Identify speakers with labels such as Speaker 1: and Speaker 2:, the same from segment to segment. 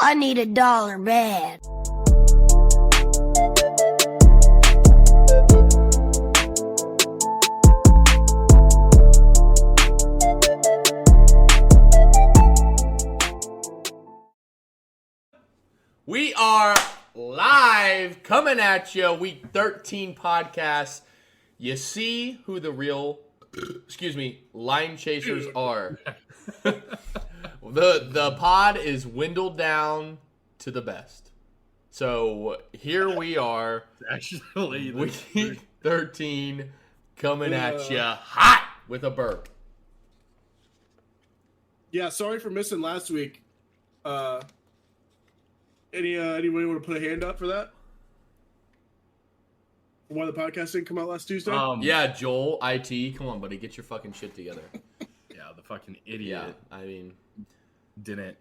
Speaker 1: I need $1 bad.
Speaker 2: We are live, coming at you, Week 13 podcast. You see who the real, line chasers are. The pod is dwindled down to the best. So here we are,
Speaker 3: Actually,
Speaker 2: Week 13, coming at you hot with a burp.
Speaker 4: Yeah, sorry for missing last week. Anybody want to put a hand up for that? Why the podcast didn't come out last Tuesday?
Speaker 2: Yeah, Joel, IT, come on, buddy, get your fucking shit together.
Speaker 3: Yeah, the fucking idiot.
Speaker 2: Yeah, I mean,
Speaker 3: didn't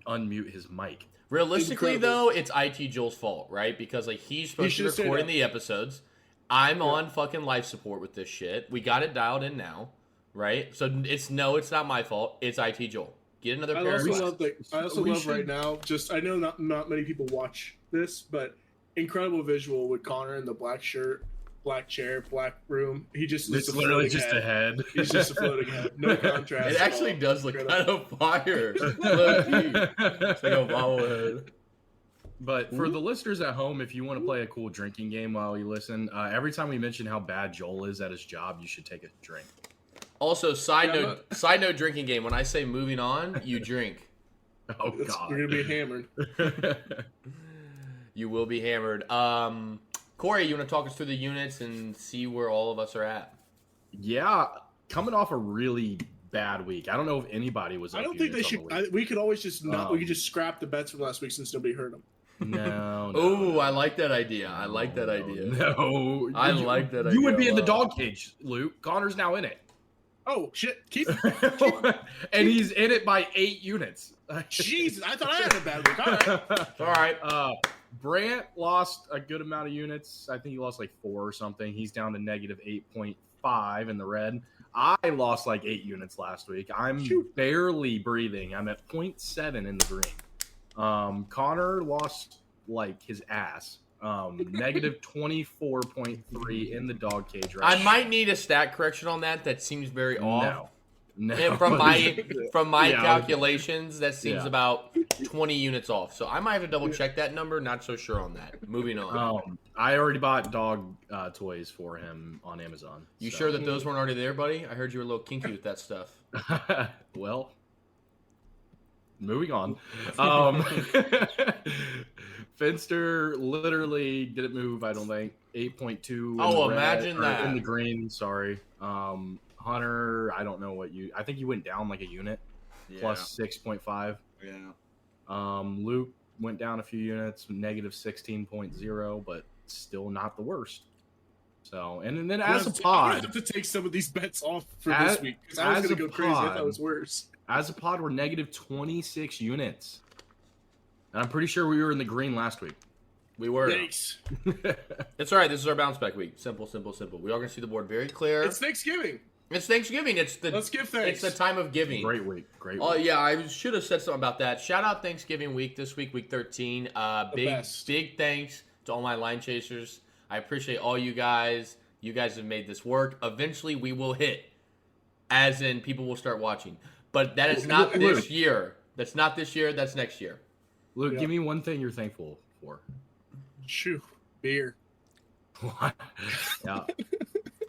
Speaker 3: unmute his mic.
Speaker 2: realistically,
Speaker 4: Incredible.
Speaker 2: though, it's IT Joel's fault, right? Because like he's supposed to be
Speaker 4: should say
Speaker 2: recording
Speaker 4: that.
Speaker 2: the episodes. I'm on fucking life support with this shit. We got it dialed in now, right? So it's not my fault. It's IT Joel. Get another
Speaker 4: I
Speaker 2: pair of
Speaker 4: also
Speaker 2: glasses.
Speaker 4: love right now. Just I know not many people watch this, but incredible visual with Connor in the black shirt, black chair, black room. He just looks
Speaker 3: It's literally just a head.
Speaker 4: He's just a floating head. No contrast.
Speaker 2: It actually does look kind of fire. Low-key. It's like a bobblehead.
Speaker 3: But for the listeners at home, if you want to play a cool drinking game while you listen, every time we mention how bad Joel is at his job, you should take a drink.
Speaker 2: Also, side note, drinking game. When I say moving on, you drink.
Speaker 3: Oh, God.
Speaker 4: You're gonna be hammered.
Speaker 2: You will be hammered. Corey, you want to talk us through the units and see where all of us are at?
Speaker 3: Yeah, coming off a really bad week. I don't know if anybody was up
Speaker 4: I don't think they
Speaker 3: units
Speaker 4: should.
Speaker 3: on the week.
Speaker 4: We could always just not. We could just scrap the bets from last week since nobody heard them.
Speaker 3: No.
Speaker 2: Oh, I like that idea. I like that idea.
Speaker 3: No.
Speaker 2: I like that idea.
Speaker 3: You would be
Speaker 2: a
Speaker 3: in the
Speaker 2: lot.
Speaker 3: dog cage, Luke. Connor's now in it.
Speaker 4: Oh shit! Keep.
Speaker 3: And he's in it by 8 units.
Speaker 4: Jesus, I thought I had a bad week. All right.
Speaker 2: All right.
Speaker 3: Brant lost a good amount of units. I think he lost like 4 or something. He's down to negative 8.5 in the red. I lost like 8 units last week. I'm barely breathing. I'm at 0.7 in the green. Connor lost like his ass. Negative 24.3 in the dog cage right
Speaker 2: I might need a stat correction on that. That seems very off.
Speaker 3: No.
Speaker 2: And from my
Speaker 3: Yeah,
Speaker 2: calculations, that seems
Speaker 3: Yeah.
Speaker 2: about 20 units off. So I might have to double check that number. Not so sure on that. Moving on.
Speaker 3: I already bought dog toys for him on Amazon.
Speaker 2: You
Speaker 3: so.
Speaker 2: sure that those weren't already there, buddy? I heard you were a little kinky with that stuff.
Speaker 3: Well, moving on. Finster literally didn't move, I don't think. 8.2.
Speaker 2: Oh,
Speaker 3: in the
Speaker 2: imagine
Speaker 3: red, or
Speaker 2: that.
Speaker 3: in the green, sorry. Hunter, I don't know what I think you went down like a unit, plus 6.5.
Speaker 5: Yeah.
Speaker 3: Luke went down a few units, negative 16.0, but still not the worst. So, and then as a
Speaker 4: I'm gonna
Speaker 3: pod,
Speaker 4: have to take some of these bets off for this week because I was
Speaker 3: as
Speaker 4: gonna
Speaker 3: a
Speaker 4: go crazy. I thought
Speaker 3: pod-
Speaker 4: it was worse.
Speaker 3: as a pod, we're negative 26 units. And I'm pretty sure we were in the green last week.
Speaker 2: We were.
Speaker 4: Thanks.
Speaker 2: It's all right. This is our bounce back week. Simple. We are going to see the board very clear.
Speaker 4: It's Thanksgiving.
Speaker 2: It's Thanksgiving.
Speaker 4: Let's give thanks.
Speaker 2: It's the time of giving.
Speaker 3: Great week. Great
Speaker 2: Oh
Speaker 3: week.
Speaker 2: yeah, I should have said something about that. Shout out Thanksgiving week this week, week 13. Big thanks to all my line chasers. I appreciate all you guys. You guys have made this work. Eventually, we will hit, as in people will start watching. But that is not this year. That's not this year. That's next year.
Speaker 3: Luke,
Speaker 4: Yeah.
Speaker 3: give me one thing you're thankful for.
Speaker 4: Shoo, beer.
Speaker 3: Yeah.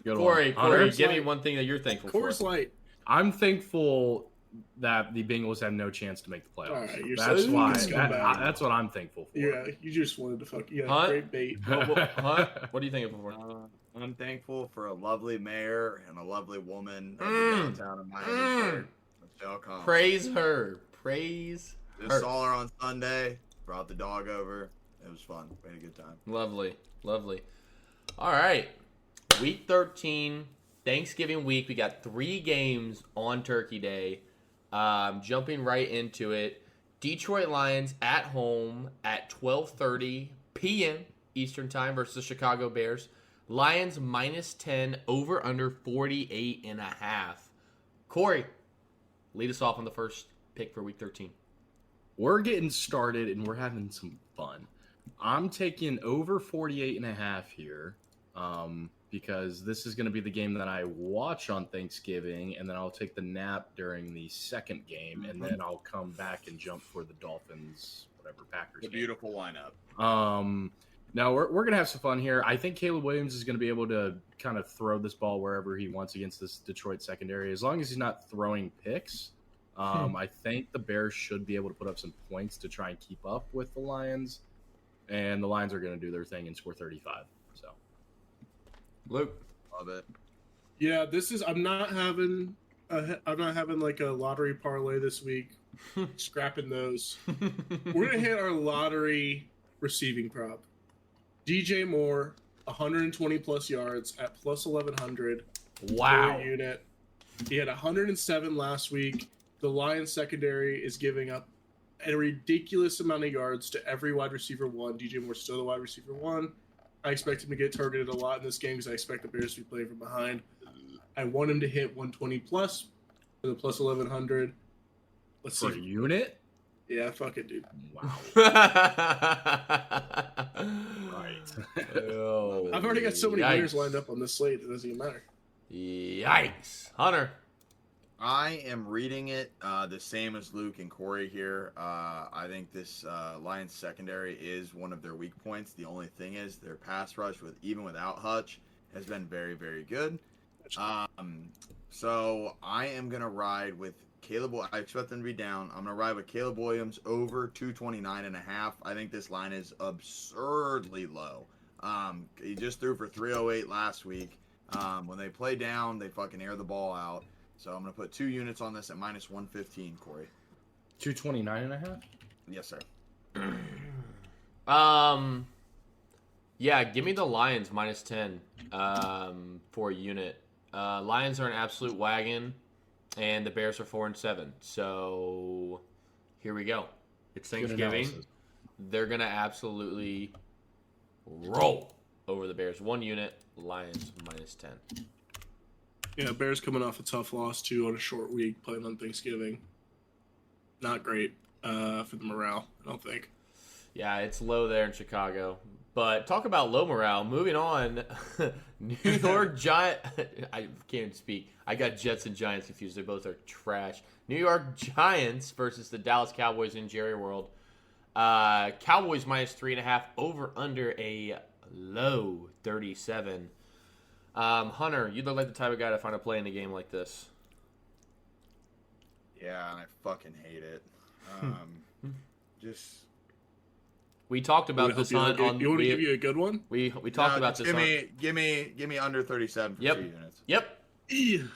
Speaker 3: Good one.
Speaker 2: Corey,
Speaker 3: Hunter?
Speaker 2: give me one thing that you're thankful
Speaker 4: Coors
Speaker 2: for.
Speaker 4: Light.
Speaker 3: I'm thankful that the Bengals have no chance to make the playoffs.
Speaker 4: All right, you're
Speaker 3: that's
Speaker 4: such a
Speaker 3: why.
Speaker 4: scumbag.
Speaker 3: That's what I'm thankful for.
Speaker 4: Yeah, you just wanted to fuck. Yeah,
Speaker 2: Huh?
Speaker 4: great bait.
Speaker 2: What are you thankful for?
Speaker 5: I'm thankful for a lovely mayor and a lovely woman of
Speaker 2: Mm.
Speaker 5: the downtown of Miami. Michelle Collins.
Speaker 2: Praise her. Praise
Speaker 5: Just
Speaker 2: her.
Speaker 5: saw her on Sunday. Brought the dog over. It was fun. We had a good time.
Speaker 2: Lovely. All right. Week 13, Thanksgiving week. We got 3 games on Turkey Day. Jumping right into it. Detroit Lions at home at 12:30 p.m. Eastern Time versus the Chicago Bears. Lions minus 10, over under 48.5. Corey, lead us off on the first pick for week 13.
Speaker 3: we're getting started and we're having some fun. I'm taking over 48.5 here because this is going to be the game that I watch on Thanksgiving, and then I'll take the nap during the second game, and then I'll come back and jump for the Dolphins, whatever, Packers
Speaker 5: The
Speaker 3: game.
Speaker 5: beautiful lineup.
Speaker 3: Now we're going to have some fun here. I think Caleb Williams is going to be able to kind of throw this ball wherever he wants against this Detroit secondary, as long as he's not throwing picks. I think the Bears should be able to put up some points to try and keep up with the Lions, and the Lions are going to do their thing and score 35. So,
Speaker 2: Luke.
Speaker 5: Love it.
Speaker 4: Yeah, this is. I'm not having like a lottery parlay this week. Scrapping those. We're gonna hit our lottery receiving prop. DJ Moore, 120 plus yards at plus 1100.
Speaker 2: Wow.
Speaker 4: Per unit. He had 107 last week. The Lions secondary is giving up a ridiculous amount of yards to every wide receiver one. DJ Moore's still the wide receiver one. I expect him to get targeted a lot in this game because I expect the Bears to be playing from behind. I want him to hit 120 plus for the plus 1100. Let's
Speaker 3: for a
Speaker 4: see.
Speaker 3: unit?
Speaker 4: Yeah, fuck it, dude.
Speaker 3: Wow. Right.
Speaker 2: Oh,
Speaker 4: I've already got so many
Speaker 2: yikes.
Speaker 4: winners lined up on this slate, it doesn't even matter.
Speaker 2: Yikes. Hunter.
Speaker 5: I am reading it the same as Luke and Corey here. I think this Lions secondary is one of their weak points. The only thing is their pass rush, even without Hutch, has been very, very good. So I am going to ride with Caleb. I expect them to be down. I'm going to ride with Caleb Williams over 229.5. I think this line is absurdly low. He just threw for 308 last week. When they play down, they fucking air the ball out. So I'm going to put 2 units on this at minus 115, Corey.
Speaker 3: 229.5?
Speaker 5: Yes, sir.
Speaker 2: Yeah, give me the Lions minus 10 for a unit. Lions are an absolute wagon, and the Bears are 4-7. So here we go. It's Thanksgiving. They're going to absolutely roll over the Bears. 1 unit, Lions minus 10.
Speaker 4: Yeah, Bears coming off a tough loss, too, on a short week, playing on Thanksgiving. Not great for the morale, I don't think.
Speaker 2: Yeah, it's low there in Chicago. But talk about low morale. Moving on, New York Giants. I can't speak. I got Jets and Giants confused. They both are trash. New York Giants versus the Dallas Cowboys in Jerry World. Cowboys minus 3.5 over under a low 37. Hunter, you look like the type of guy to find a play in a game like this.
Speaker 5: Yeah, and I fucking hate it. Just
Speaker 2: we talked about this on.
Speaker 4: You want to give you a good one?
Speaker 2: We talked about this.
Speaker 5: Give me under 37 for 2 units.
Speaker 2: Yep.
Speaker 4: Give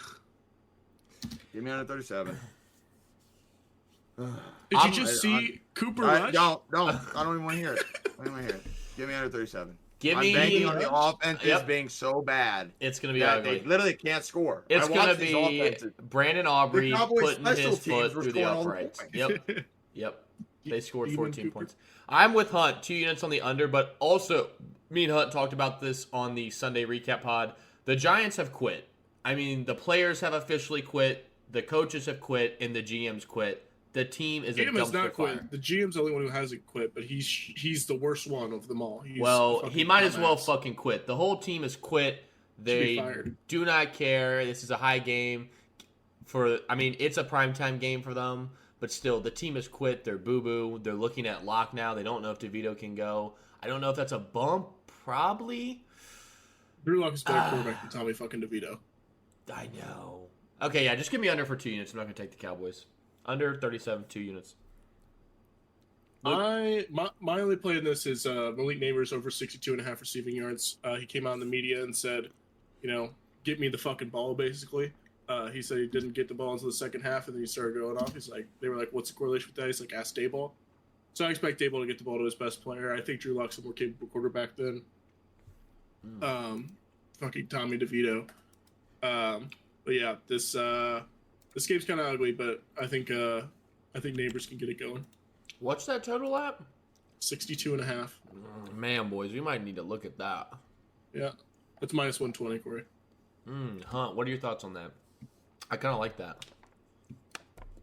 Speaker 5: me under 37.
Speaker 4: Did you just see Cooper Rush?
Speaker 5: Don't. I don't even want to hear it. Give me under 37.
Speaker 2: I'm
Speaker 5: banking on the offense being so bad.
Speaker 2: It's going to be ugly.
Speaker 5: They literally can't score.
Speaker 2: It's going to be Brandon Aubrey putting his foot through the uprights. Yep. They scored 14 points. I'm with Hunt, 2 units on the under, but also me and Hunt talked about this on the Sunday recap pod. The Giants have quit. I mean, the players have officially quit, the coaches have quit, and the GMs quit. The team is a dumpster
Speaker 4: not
Speaker 2: fire.
Speaker 4: quit. The GM's the only one who hasn't quit, but he's the worst one of them all.
Speaker 2: He might as well fucking quit. The whole team has quit. They do not care. This is a high game. It's a primetime game for them, but still, the team has quit. They're boo-boo. They're looking at Locke now. They don't know if DeVito can go. I don't know if that's a bump. Probably.
Speaker 4: Drew Lock is better quarterback than Tommy fucking DeVito.
Speaker 2: I know. Okay, yeah, just give me under for 2 units. I'm not going to take the Cowboys. Under 37, 2 units.
Speaker 4: My only play in this is Malik Neighbors over 62.5 receiving yards. He came out in the media and said, get me the fucking ball, basically. He said he didn't get the ball until the second half, and then he started going off. They were like, what's the correlation with that? He's like, ask Dayball. So I expect Dayball to get the ball to his best player. I think Drew Lock's a more capable quarterback than fucking Tommy DeVito. But yeah, this game's kind of ugly, but I think Neighbors can get it going.
Speaker 2: What's that total at?
Speaker 4: 62.5.
Speaker 2: Man, boys, we might need to look at that.
Speaker 4: Yeah, it's minus 120, Corey.
Speaker 2: Hunt, what are your thoughts on that? I kind of like that.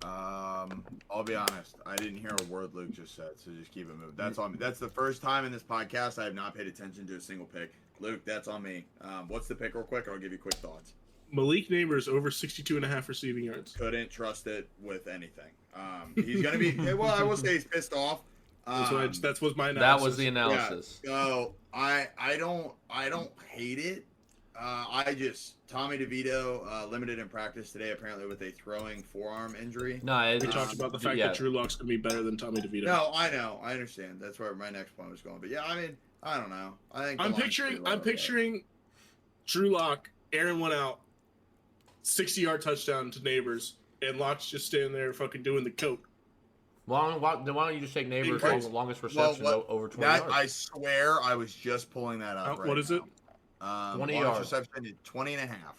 Speaker 5: I'll be honest. I didn't hear a word Luke just said, so just keep it moving. That's on me. That's the first time in this podcast I have not paid attention to a single pick. Luke, that's on me. What's the pick real quick? I'll give you quick thoughts.
Speaker 4: Malik Neighbors over 62.5 receiving yards.
Speaker 5: Couldn't trust it with anything. He's going to be, well, I will say he's pissed off.
Speaker 4: That's what my analysis.
Speaker 2: That was the analysis.
Speaker 5: Yeah, so I don't hate it. Tommy DeVito limited in practice today, apparently with a throwing forearm injury.
Speaker 2: No,
Speaker 4: We talked about the fact that Drew Lock's going to be better than Tommy DeVito.
Speaker 5: No, I know, I understand. That's where my next point was going. But yeah, I mean, I don't know. I think
Speaker 4: I'm picturing Drew Lock, Aaron went out, 60-yard touchdown to Neighbors, and Lock's just standing there fucking doing the coke.
Speaker 2: Why don't you just take Neighbors for the longest reception over 20 yards?
Speaker 5: I swear I was just pulling that up.
Speaker 4: What is it?
Speaker 5: 20
Speaker 2: yards.
Speaker 5: Reception is 20 and a half.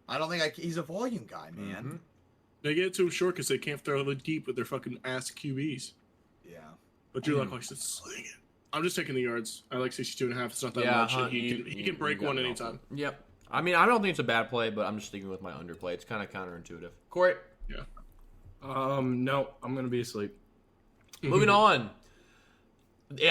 Speaker 5: I don't think he's a volume guy, man.
Speaker 2: Mm-hmm.
Speaker 4: They get it to him short because they can't throw it deep with their fucking ass QBs.
Speaker 5: Yeah.
Speaker 4: But Drew Lock likes to sling it. I'm just taking the yards. I like 62.5. It's not that much. He can break one anytime.
Speaker 2: Yep. I mean, I don't think it's a bad play, but I'm just sticking with my underplay. It's kind of counterintuitive. Corey?
Speaker 4: Yeah.
Speaker 3: No, I'm gonna be asleep.
Speaker 2: Moving on.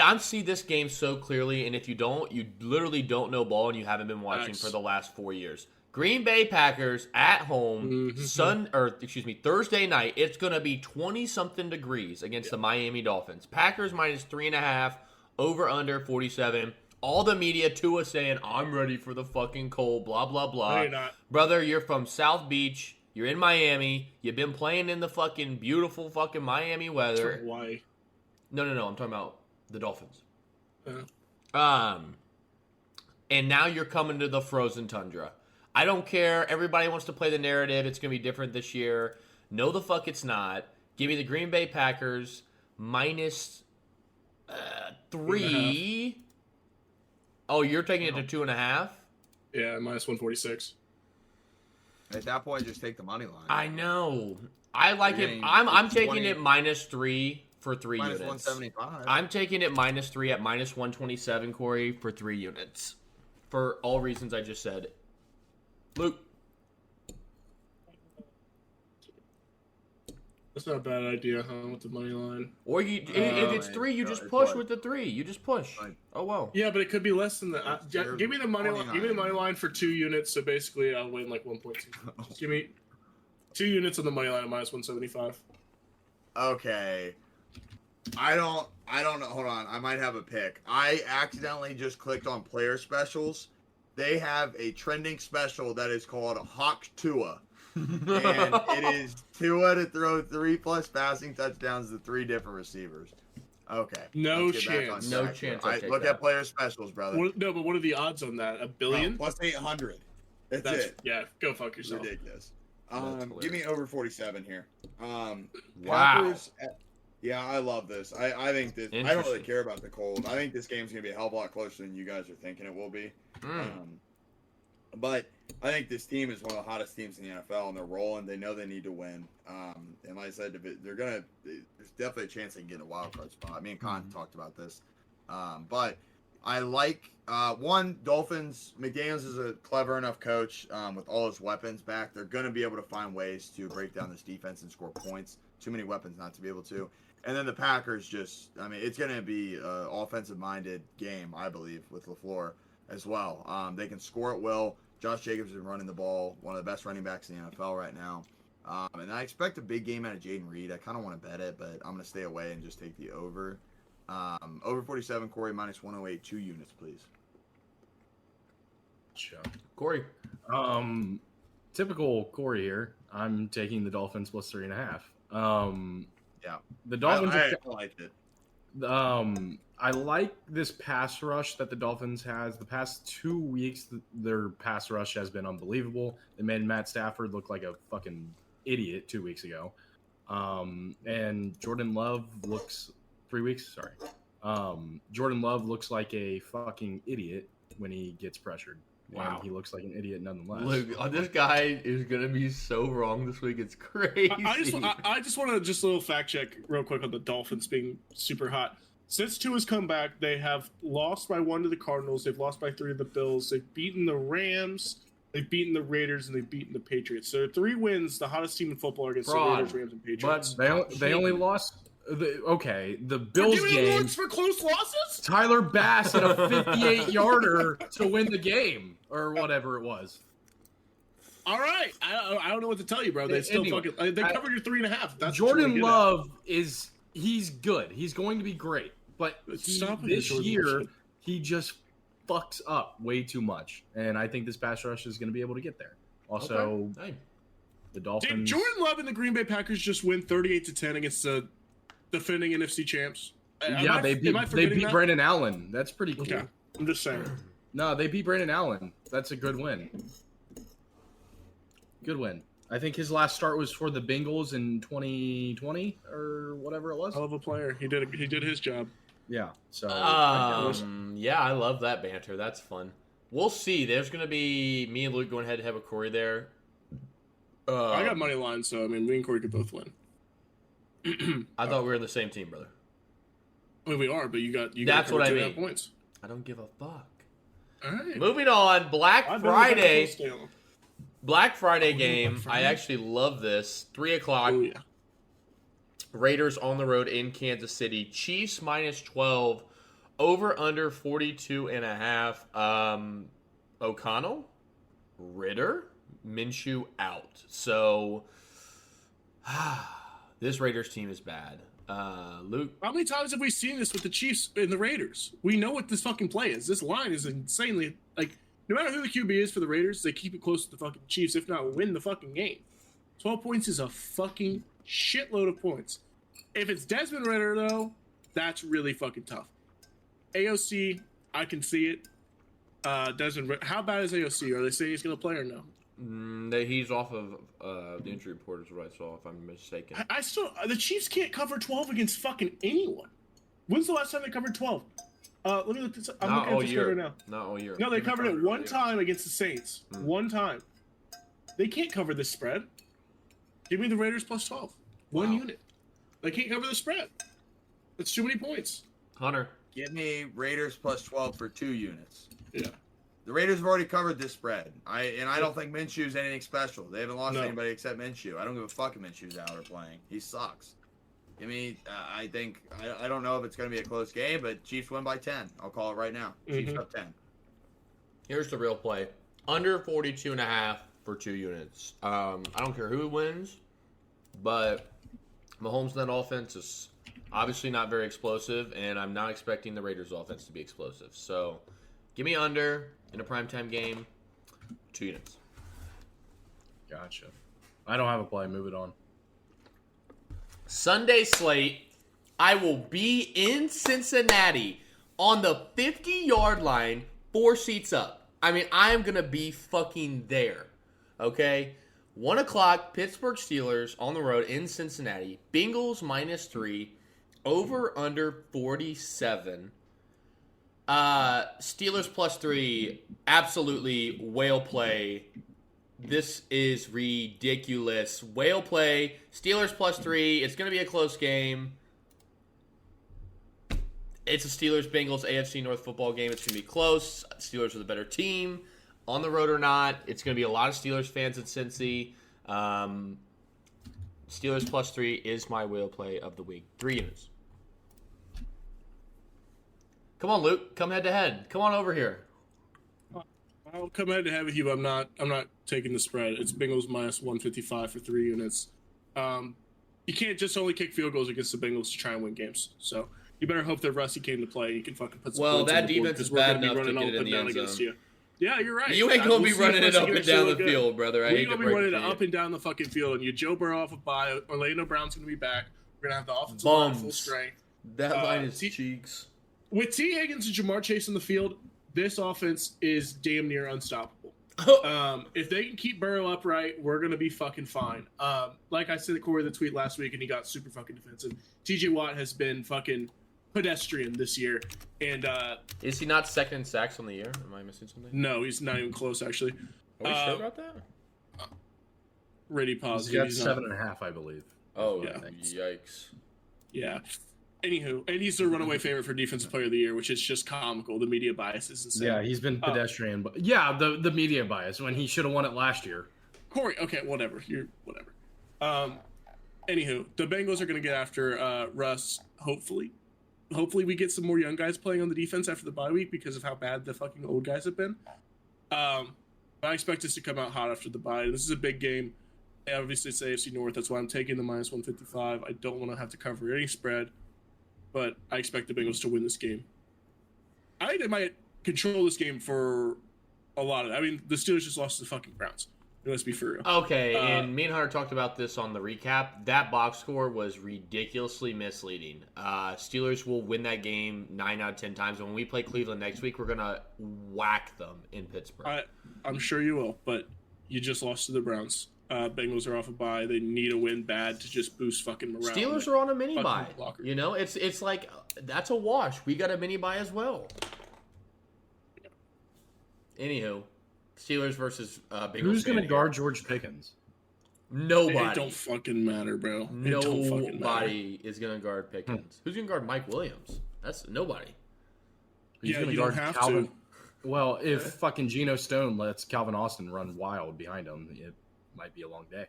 Speaker 2: I see this game so clearly, and if you don't, you literally don't know ball, and you haven't been watching for the last 4 years. Green Bay Packers at home, Thursday night. It's gonna be 20-something degrees against the Miami Dolphins. Packers minus 3.5, over under 47. All the media to us saying, "I'm ready for the fucking cold." Blah blah blah.
Speaker 4: No, you're not.
Speaker 2: Brother, you're from South Beach. You're in Miami. You've been playing in the fucking beautiful fucking Miami weather.
Speaker 4: Why?
Speaker 2: No. I'm talking about the Dolphins.
Speaker 4: Yeah.
Speaker 2: And now you're coming to the frozen tundra. I don't care. Everybody wants to play the narrative. It's going to be different this year. No, the fuck it's not. Give me the Green Bay Packers minus 3. Oh, you're taking it to 2.5?
Speaker 4: Yeah, minus 146.
Speaker 5: At that point, just take the money line.
Speaker 2: I know. I like it. I'm taking it minus 3 for 3
Speaker 5: minus
Speaker 2: units.
Speaker 5: 175.
Speaker 2: I'm taking it minus 3 at minus 127, Corey, for 3 units. For all reasons I just said. Luke.
Speaker 4: That's not a bad idea, huh, with the money line.
Speaker 2: Or if it's 3, you just push with the 3. You just push. Oh, well.
Speaker 4: Yeah, but it could be less than that. Give me the money line. Give me the money line for 2 units, so basically I'll win like 1.2. Just give me 2 units on the money line at minus 175.
Speaker 5: Okay. I don't know. Hold on. I might have a pick. I accidentally just clicked on player specials. They have a trending special that is called Hawk Tua. And it is Tua to throw 3+ passing touchdowns to 3 different receivers. Okay.
Speaker 4: No chance.
Speaker 2: No chance.
Speaker 5: Look at player specials, brother.
Speaker 4: But what are the odds on that? $1 billion?
Speaker 5: Plus 800. That's it.
Speaker 4: Yeah, go fuck yourself.
Speaker 5: Ridiculous. Give me over 47 here.
Speaker 2: Wow.
Speaker 5: Packers yeah, I love this. I think this. I don't really care about the cold. I think this game's gonna be a hell of a lot closer than you guys are thinking it will be. But I think this team is one of the hottest teams in the NFL, and they're rolling. They know they need to win. And like I said, there's definitely a chance they can get a wild card spot. Me and Con talked about this. But I like Dolphins. McDaniels is a clever enough coach with all his weapons back. They're going to be able to find ways to break down this defense and score points. Too many weapons not to be able to. And then the Packers it's going to be an offensive-minded game, I believe, with LaFleur as well. They can score at will. Josh Jacobs is running the ball, one of the best running backs in the NFL right now. And I expect a big game out of Jaden Reed. I kind of want to bet it, but I'm going to stay away and just take the over. Over 47, Corey, minus 108, 2 units, please.
Speaker 3: Sure.
Speaker 2: Corey.
Speaker 3: Typical Corey here. I'm taking the Dolphins plus 3.5.
Speaker 5: Yeah.
Speaker 3: The Dolphins.
Speaker 5: I liked it.
Speaker 3: I like this pass rush that the Dolphins has. The past 2 weeks, their pass rush has been unbelievable. They made Matt Stafford look like a fucking idiot 2 weeks ago. And Jordan Love looks 3 weeks. Sorry. Jordan Love looks like a fucking idiot when he gets pressured.
Speaker 2: Wow.
Speaker 3: And he looks like an idiot nonetheless.
Speaker 2: Luke, this guy is going to be so wrong this week. It's crazy.
Speaker 4: I just want to just a little fact check real quick on the Dolphins being super hot. Since Tua's come back, they have lost by 1 to the Cardinals. They've lost by 3 to the Bills. They've beaten the Rams, They've beaten the Raiders and they've beaten the Patriots. So 3 wins. The hottest team in football are against the
Speaker 2: Fraud.
Speaker 4: Raiders, Rams, and Patriots.
Speaker 3: They only lost. The Bills
Speaker 4: Giving
Speaker 3: game.
Speaker 4: awards for close losses?
Speaker 3: Tyler Bass hit a 58-yarder to win the game, or whatever it was.
Speaker 4: All right. I don't know what to tell you, bro. They still
Speaker 3: Anyway,
Speaker 4: they covered your 3.5. That's
Speaker 3: Jordan Love he's good. He's going to be great. But this year, he just fucks up way too much. And I think this pass rush is going to be able to get there. Also, the Dolphins.
Speaker 4: Did Jordan Love and the Green Bay Packers just win 38-10 against the defending NFC champs?
Speaker 3: They beat Brandon Allen. That's pretty cool.
Speaker 4: Okay. I'm just saying.
Speaker 3: No, they beat Brandon Allen. That's a good win. Good win. I think his last start was for the Bengals in 2020 or whatever it was.
Speaker 4: Hell of a player. He did his job.
Speaker 3: Yeah. So
Speaker 2: yeah, I love that banter. That's fun. We'll see. There's gonna be me and Luke going head to head with Corey there.
Speaker 4: I got money line, so I mean, me and Corey could both win.
Speaker 2: I thought we were in the same team, brother.
Speaker 4: I mean, we are, but you got.
Speaker 2: That's what I mean.
Speaker 4: Points.
Speaker 2: I don't give a fuck.
Speaker 4: All right.
Speaker 2: Moving on, Black Friday. Black Friday game.
Speaker 4: Black Friday?
Speaker 2: I actually love this. 3:00.
Speaker 4: Oh, yeah.
Speaker 2: Raiders on the road in Kansas City. Chiefs -12. Over under 42.5. O'Connell, Ritter, Minshew out. So this Raiders team is bad. Luke,
Speaker 4: how many times have we seen this with the Chiefs and the Raiders? We know what this fucking play is. This line is insanely like. No matter who the QB is for the Raiders, they keep it close to the fucking Chiefs. If not, win the fucking game. 12 points is a fucking shitload of points. If it's Desmond Ritter, though, that's really fucking tough. AOC, I can see it. Desmond Ritter. How bad is AOC? Are they saying he's going to play or no?
Speaker 2: he's off of the injury report is what I saw, if I'm mistaken.
Speaker 4: I still... The Chiefs can't cover 12 against fucking anyone. When's the last time they covered 12? Let me look this up. I'm
Speaker 2: Not
Speaker 4: looking at
Speaker 2: all
Speaker 4: this
Speaker 2: year.
Speaker 4: right now.
Speaker 2: Not all year.
Speaker 4: No, they covered it one
Speaker 2: all year.
Speaker 4: time against the Saints. One time. They can't cover this spread. Give me the Raiders plus 12. One
Speaker 2: Wow.
Speaker 4: unit. They can't cover the spread. That's too many points.
Speaker 2: Hunter.
Speaker 5: Give me Raiders plus 12 for 2 units.
Speaker 4: Yeah.
Speaker 5: The Raiders have already covered this spread. I don't think Minshew's anything special. They haven't lost
Speaker 4: No.
Speaker 5: anybody except Minshew. I don't give a fuck if Minshew's out or playing. He sucks. Give me, I don't know if it's going to be a close game, but Chiefs win by 10. I'll call it right now. Chiefs up 10.
Speaker 2: Here's the real play. Under 42.5 for 2 units. I don't care who wins, but Mahomes' net offense is obviously not very explosive, and I'm not expecting the Raiders' offense to be explosive. So give me under in a primetime game, 2 units.
Speaker 3: Gotcha. I don't have a play. Move it on.
Speaker 2: Sunday slate, I will be in Cincinnati on the 50-yard line, 4 seats up. I mean, I am going to be fucking there, okay? 1 o'clock, Pittsburgh Steelers on the road in Cincinnati. Bengals -3, over under 47. Steelers +3, absolutely whale play. This is ridiculous. Whale play, Steelers +3. It's going to be a close game. It's a Steelers-Bengals AFC North football game. It's going to be close. Steelers are the better team. On the road or not, it's going to be a lot of Steelers fans in Cincy. Steelers +3 is my whale play of the week. 3 units. Come on, Luke. Come head to head. Come on over here.
Speaker 4: I'll come head to head with you, but I'm not taking the spread. It's Bengals -155 for 3 units. You can't just only kick field goals against the Bengals to try and win games. So you better hope that Rusty came to play. You can fucking put some points
Speaker 2: that
Speaker 4: on the board,
Speaker 2: defense is
Speaker 4: 'cause we're
Speaker 2: bad
Speaker 4: gonna be
Speaker 2: enough to
Speaker 4: running
Speaker 2: get
Speaker 4: all
Speaker 2: it in
Speaker 4: up
Speaker 2: the
Speaker 4: and down
Speaker 2: end
Speaker 4: against
Speaker 2: zone.
Speaker 4: you. Yeah, you're right.
Speaker 2: You ain't going to
Speaker 4: We'll
Speaker 2: be
Speaker 4: see if
Speaker 2: running it
Speaker 4: Rusty
Speaker 2: up
Speaker 4: can
Speaker 2: and down the
Speaker 4: actually look
Speaker 2: field, brother. I
Speaker 4: good.
Speaker 2: hate
Speaker 4: We're
Speaker 2: to
Speaker 4: going to be
Speaker 2: break
Speaker 4: running
Speaker 2: it
Speaker 4: it
Speaker 2: to you.
Speaker 4: up and down the fucking field, and you Joe Burrow off a bye. Orlando Brown's going to be back. We're going to have the offensive line full
Speaker 2: Bums.
Speaker 4: strength.
Speaker 2: That line is
Speaker 4: T-
Speaker 2: cheeks.
Speaker 4: With T. Higgins and Jamar Chase on the field, this offense is damn near unstoppable. If they can keep Burrow upright, we're going to be fucking fine. Like I said to Corey the tweet last week, and he got super fucking defensive. TJ Watt has been fucking pedestrian this year. And
Speaker 2: Is he not second in sacks on the year? Am I missing something?
Speaker 4: no, he's not even close, actually.
Speaker 2: Are we sure about that?
Speaker 4: Ready
Speaker 3: He's
Speaker 4: positive.
Speaker 3: got
Speaker 4: He's not-
Speaker 3: 7.5, I believe.
Speaker 2: Oh,
Speaker 4: Yeah.
Speaker 2: yikes.
Speaker 4: Yeah. Anywho, and he's the runaway favorite for Defensive Player of the Year, which is just comical. The media bias is insane.
Speaker 3: Yeah, he's been pedestrian, but yeah, the media bias when he should have won it last year.
Speaker 4: Corey, okay, whatever. You're whatever. Anywho, the Bengals are going to get after Russ. Hopefully we get some more young guys playing on the defense after the bye week because of how bad the fucking old guys have been. But I expect us to come out hot after the bye. This is a big game. Obviously, it's AFC North. That's why I'm taking the minus 155. I don't want to have to cover any spread, but I expect the Bengals to win this game. I think they might control this game for a lot of it. I mean, the Steelers just lost to the fucking Browns. Let's be for real.
Speaker 2: Okay, and me and Hunter talked about this on the recap. That box score was ridiculously misleading. Steelers will win that game 9 out of 10 times. When we play Cleveland next week, we're going to whack them in Pittsburgh.
Speaker 4: I'm sure you will, but you just lost to the Browns. Bengals are off a bye. They need a win bad to just boost fucking morale.
Speaker 2: Steelers are on a mini bye. You know, it's like, that's a wash. We got a mini bye as well. Anywho. Steelers versus Bengals. Who's
Speaker 3: going to guard George Pickens?
Speaker 2: Nobody.
Speaker 4: It don't fucking matter, bro.
Speaker 2: Nobody is going to guard Pickens. Who's going to guard Mike Williams? That's nobody.
Speaker 3: He's going to guard Calvin. Well, if fucking Geno Stone lets Calvin Austin run wild behind him, it might be a long day.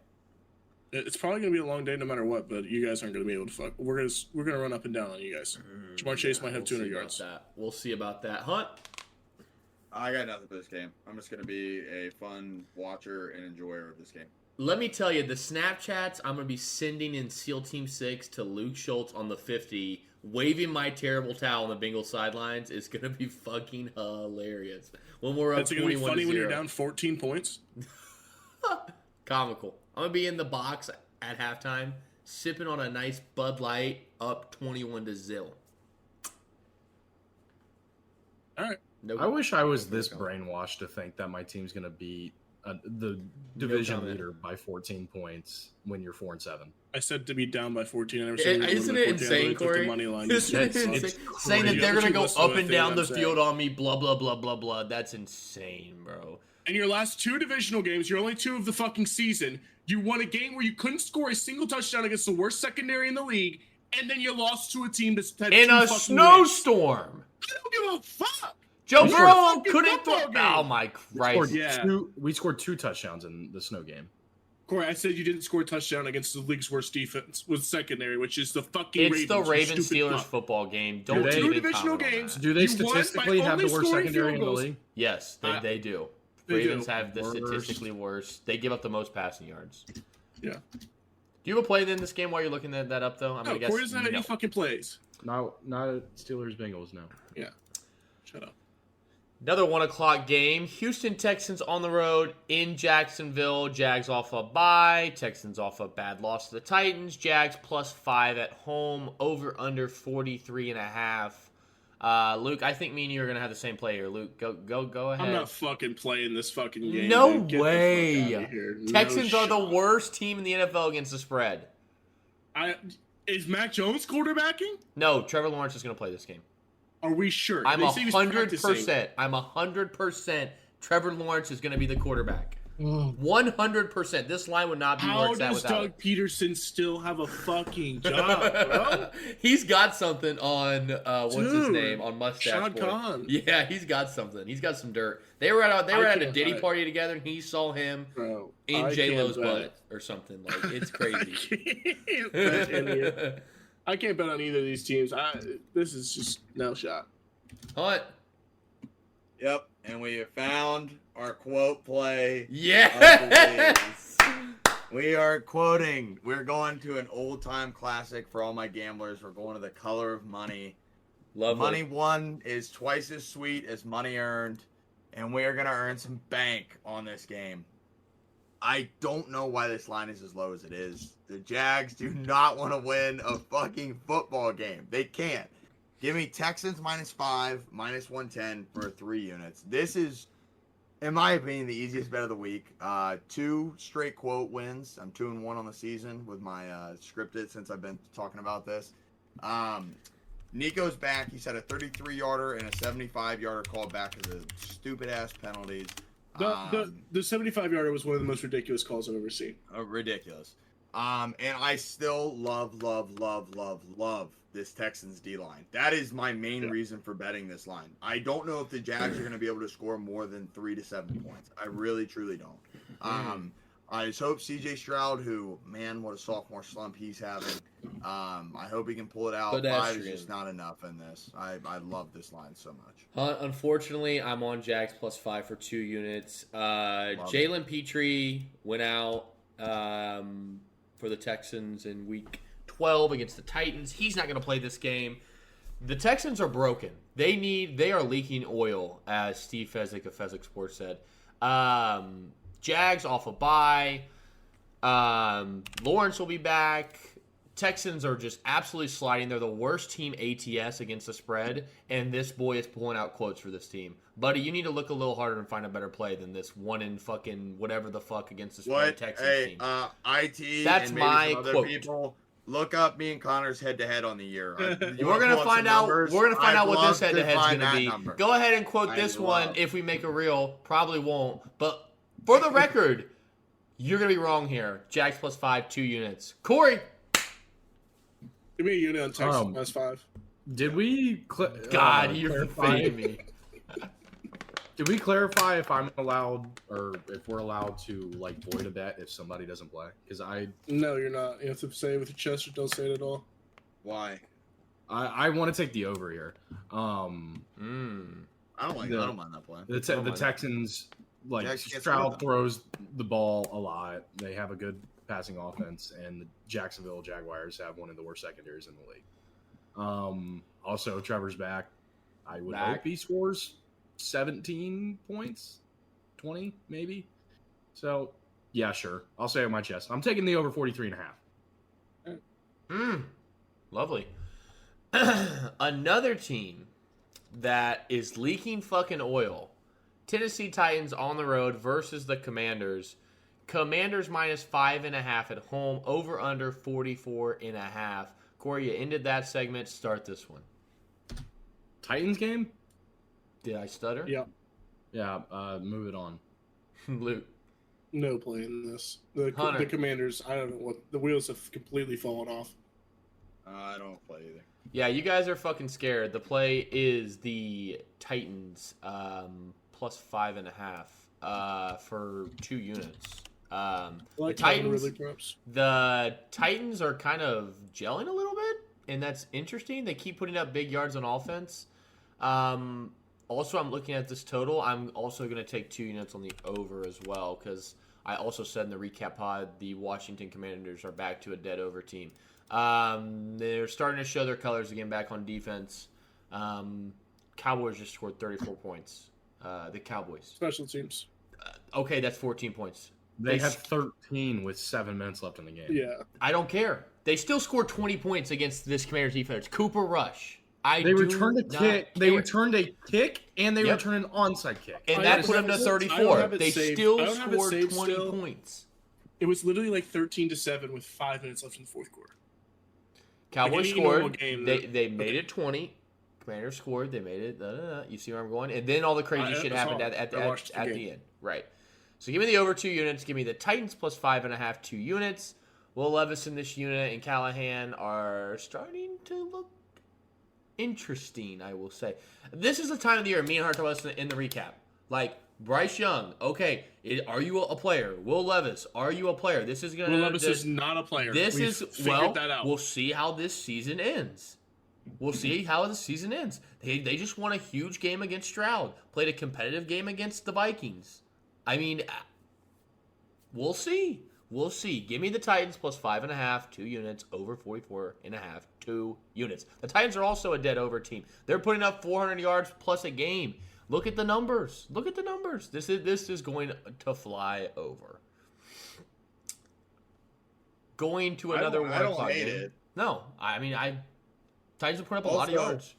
Speaker 4: It's probably going to be a long day no matter what, but you guys aren't going to be able to fuck. We're going to run up and down on you guys. Jamar Chase might have 200 yards.
Speaker 2: We'll see about that. Hunt?
Speaker 5: I got nothing for this game. I'm just going to be a fun watcher and enjoyer of this game.
Speaker 2: Let me tell you, the Snapchats I'm going to be sending in SEAL Team 6 to Luke Schultz on the 50, waving my terrible towel on the Bengals sidelines is going to be fucking hilarious. When we're up 21-0. It's going to be funny
Speaker 4: when you're down 14 points.
Speaker 2: Comical. I'm going to be in the box at halftime, sipping on a nice Bud Light, up 21-0.
Speaker 4: All right.
Speaker 2: Nope.
Speaker 3: I wish I was this brainwashed to think that my team's going to beat the division leader by 14 points when you're 4-7.
Speaker 4: I said to be down by 14. I never said
Speaker 2: isn't it insane, Corey? Isn't it insane? Saying that they're going to go up and down the field on me, blah, blah, blah, blah, blah. That's insane, bro.
Speaker 4: In your last 2 divisional games, your only 2 of the fucking season, you won a game where you couldn't score a single touchdown against the worst secondary in the league, and then you lost to a team that's had
Speaker 2: in a snowstorm.
Speaker 4: I don't give a fuck.
Speaker 2: Joe Burrow couldn't throw. Oh my Christ!
Speaker 3: We scored 2 touchdowns in the snow game.
Speaker 4: Corey, I said you didn't score a touchdown against the league's worst defense with secondary, which is the fucking Ravens.
Speaker 2: It's the Ravens-Steelers football game. Don't
Speaker 4: do 2 divisional games.
Speaker 3: Do they statistically have the worst secondary in the league?
Speaker 2: Yes, they do. Ravens have the statistically worst. They give up the most passing yards.
Speaker 4: Yeah.
Speaker 2: Do you have a play in this game while you're looking that up, though?
Speaker 4: No, Corey doesn't have any fucking plays.
Speaker 3: Not Steelers-Bengals, no.
Speaker 4: Yeah. Shut up.
Speaker 2: Another 1 o'clock game. Houston Texans on the road in Jacksonville. Jags off a bye. Texans off a bad loss to the Titans. Jags +5 at home. Over under 43.5. Luke, I think me and you are gonna have the same play here. Luke, go ahead.
Speaker 4: I'm not fucking playing this fucking game.
Speaker 2: No way. Texans are the worst team in the NFL against the spread.
Speaker 4: Is Mac Jones quarterbacking?
Speaker 2: No, Trevor Lawrence is gonna play this game.
Speaker 4: Are we sure?
Speaker 2: I'm 100%. I'm 100%. Trevor Lawrence is going to be the quarterback. 100%. This line would not be where it's at without
Speaker 4: How does Doug Peterson still have a fucking job, bro?
Speaker 2: He's got something on what's his name on Mustache
Speaker 4: Sean
Speaker 2: Boy.
Speaker 4: Khan.
Speaker 2: Yeah, he's got something. He's got some dirt. They were at a Diddy party together, and he saw him in J Lo's butt or something. Like it's crazy.
Speaker 4: I can't bet on either of these teams. This is just no shot.
Speaker 2: Hunt.
Speaker 5: Yep, and we have found our quote play.
Speaker 2: Yes!
Speaker 5: We are quoting. We're going to an old-time classic for all my gamblers. We're going to The Color of Money.
Speaker 2: Lovely.
Speaker 5: Money won is twice as sweet as money earned, and we are going to earn some bank on this game. I don't know why this line is as low as it is. The Jags do not want to win a fucking football game. They can't. Give me Texans -5, -110 for 3 units. This is, in my opinion, the easiest bet of the week. 2 straight quote wins. I'm 2-1 on the season with my scripted since I've been talking about this. Nico's back. He's had a 33-yarder and a 75-yarder called back because of stupid-ass penalties.
Speaker 4: The 75-yarder was one of the most ridiculous calls I've ever seen.
Speaker 5: Ridiculous. And I still love this Texans D line. That is my main reason for betting this line. I don't know if the Jags are going to be able to score more than 3 to 7 points. I really, truly don't. I just hope CJ Stroud, who, man, what a sophomore slump he's having. I hope he can pull it out. 5 is just not enough in this. I love this line so much.
Speaker 2: Unfortunately, I'm on Jags +5 for 2 units. Jalen Petrie went out for the Texans in week 12 against the Titans. He's not going to play this game. The Texans are broken. They are leaking oil, as Steve Fezzik of Fezzik Sports said. Jags off a bye. Lawrence will be back. Texans are just absolutely sliding. They're the worst team ATS against the spread, and this boy is pulling out quotes for this team. Buddy, you need to look a little harder and find a better play than this one in fucking whatever the fuck against the spread Texans team.
Speaker 5: IT
Speaker 2: That's
Speaker 5: and maybe
Speaker 2: my
Speaker 5: some other
Speaker 2: quote.
Speaker 5: People, look up me and Connor's head-to-head on the year.
Speaker 2: We're gonna find out. We're gonna find out what this head-to-head is gonna be.
Speaker 5: Number.
Speaker 2: Go ahead and quote this one if we make a reel. Probably won't, but for the record, you're gonna be wrong here. Jags +5, 2 units. Corey.
Speaker 4: Give me a unit on Texas +5.
Speaker 3: Did we?
Speaker 2: God, you're
Speaker 3: clarify?
Speaker 2: fading me.
Speaker 3: Did we clarify if I'm allowed or if we're allowed to like void a bet if somebody doesn't play? Because
Speaker 4: No, you're not. You have to say it with your chest or don't say it at all.
Speaker 5: Why?
Speaker 3: I want to take the over here.
Speaker 5: I don't mind that play.
Speaker 3: The Texans, like, Stroud throws the ball a lot. They have a good passing offense, and the Jacksonville Jaguars have one of the worst secondaries in the league. Also, Trevor's back. I would hope he scores 17 points, 20 maybe. So, yeah, sure. I'll say it on my chest. I'm taking the over 43.5.
Speaker 2: Lovely. Another team that is leaking fucking oil. Tennessee Titans on the road versus the Commanders. Commanders -5.5 at home. Over under 44.5. Corey, you ended that segment. Start this one.
Speaker 3: Titans game?
Speaker 2: Did I stutter?
Speaker 4: Yeah.
Speaker 3: Yeah, move it on.
Speaker 2: Luke.
Speaker 4: No play in this. The Commanders, I don't know what. The wheels have completely fallen off.
Speaker 5: I don't play either.
Speaker 2: Yeah, you guys are fucking scared. The play is the Titans +5.5 for 2 units. The Titans are kind of gelling a little bit, and that's interesting. They keep putting up big yards on offense. Also, I'm looking at this total. I'm also going to take 2 units on the over as well, because I also said in the recap pod the Washington Commanders are back to a dead over team. They're starting to show their colors again back on defense. Cowboys just scored 34 points. The Cowboys.
Speaker 4: Special teams.
Speaker 2: Okay, that's 14 points.
Speaker 3: They had 13 with 7 minutes left in the game.
Speaker 4: Yeah.
Speaker 2: I don't care. They still scored 20 points against this Commanders defense. Cooper Rush.
Speaker 3: They returned a kick. They returned a kick, and they returned an onside kick.
Speaker 2: And that put them to 34. They still scored 20 points.
Speaker 4: It was literally like 13-7 with 5 minutes left in the fourth quarter.
Speaker 2: Cowboys scored. They made it 20. Commanders scored. They made it. You see where I'm going? And then all the crazy shit happened at the end. Right. So give me the over 2 units. Give me the Titans +5.5, 2 units. Will Levis in this unit and Callahan are starting to look interesting, I will say. This is the time of the year me and Hunter talked about in the recap. Like, Bryce Young, okay, are you a player? Will Levis, are you a player? This is going to...
Speaker 4: Will Levis is not a player. We've figured that out.
Speaker 2: We'll see how this season ends. They just won a huge game against Stroud. Played a competitive game against the Vikings. I mean, we'll see. Give me the Titans +5.5, 2 units, over 44.5, 2 units. The Titans are also a dead over team. They're putting up 400 yards plus a game. Look at the numbers. This is going to fly over. Going to another one.
Speaker 5: I don't hate it.
Speaker 2: No, Titans have put up a lot of yards.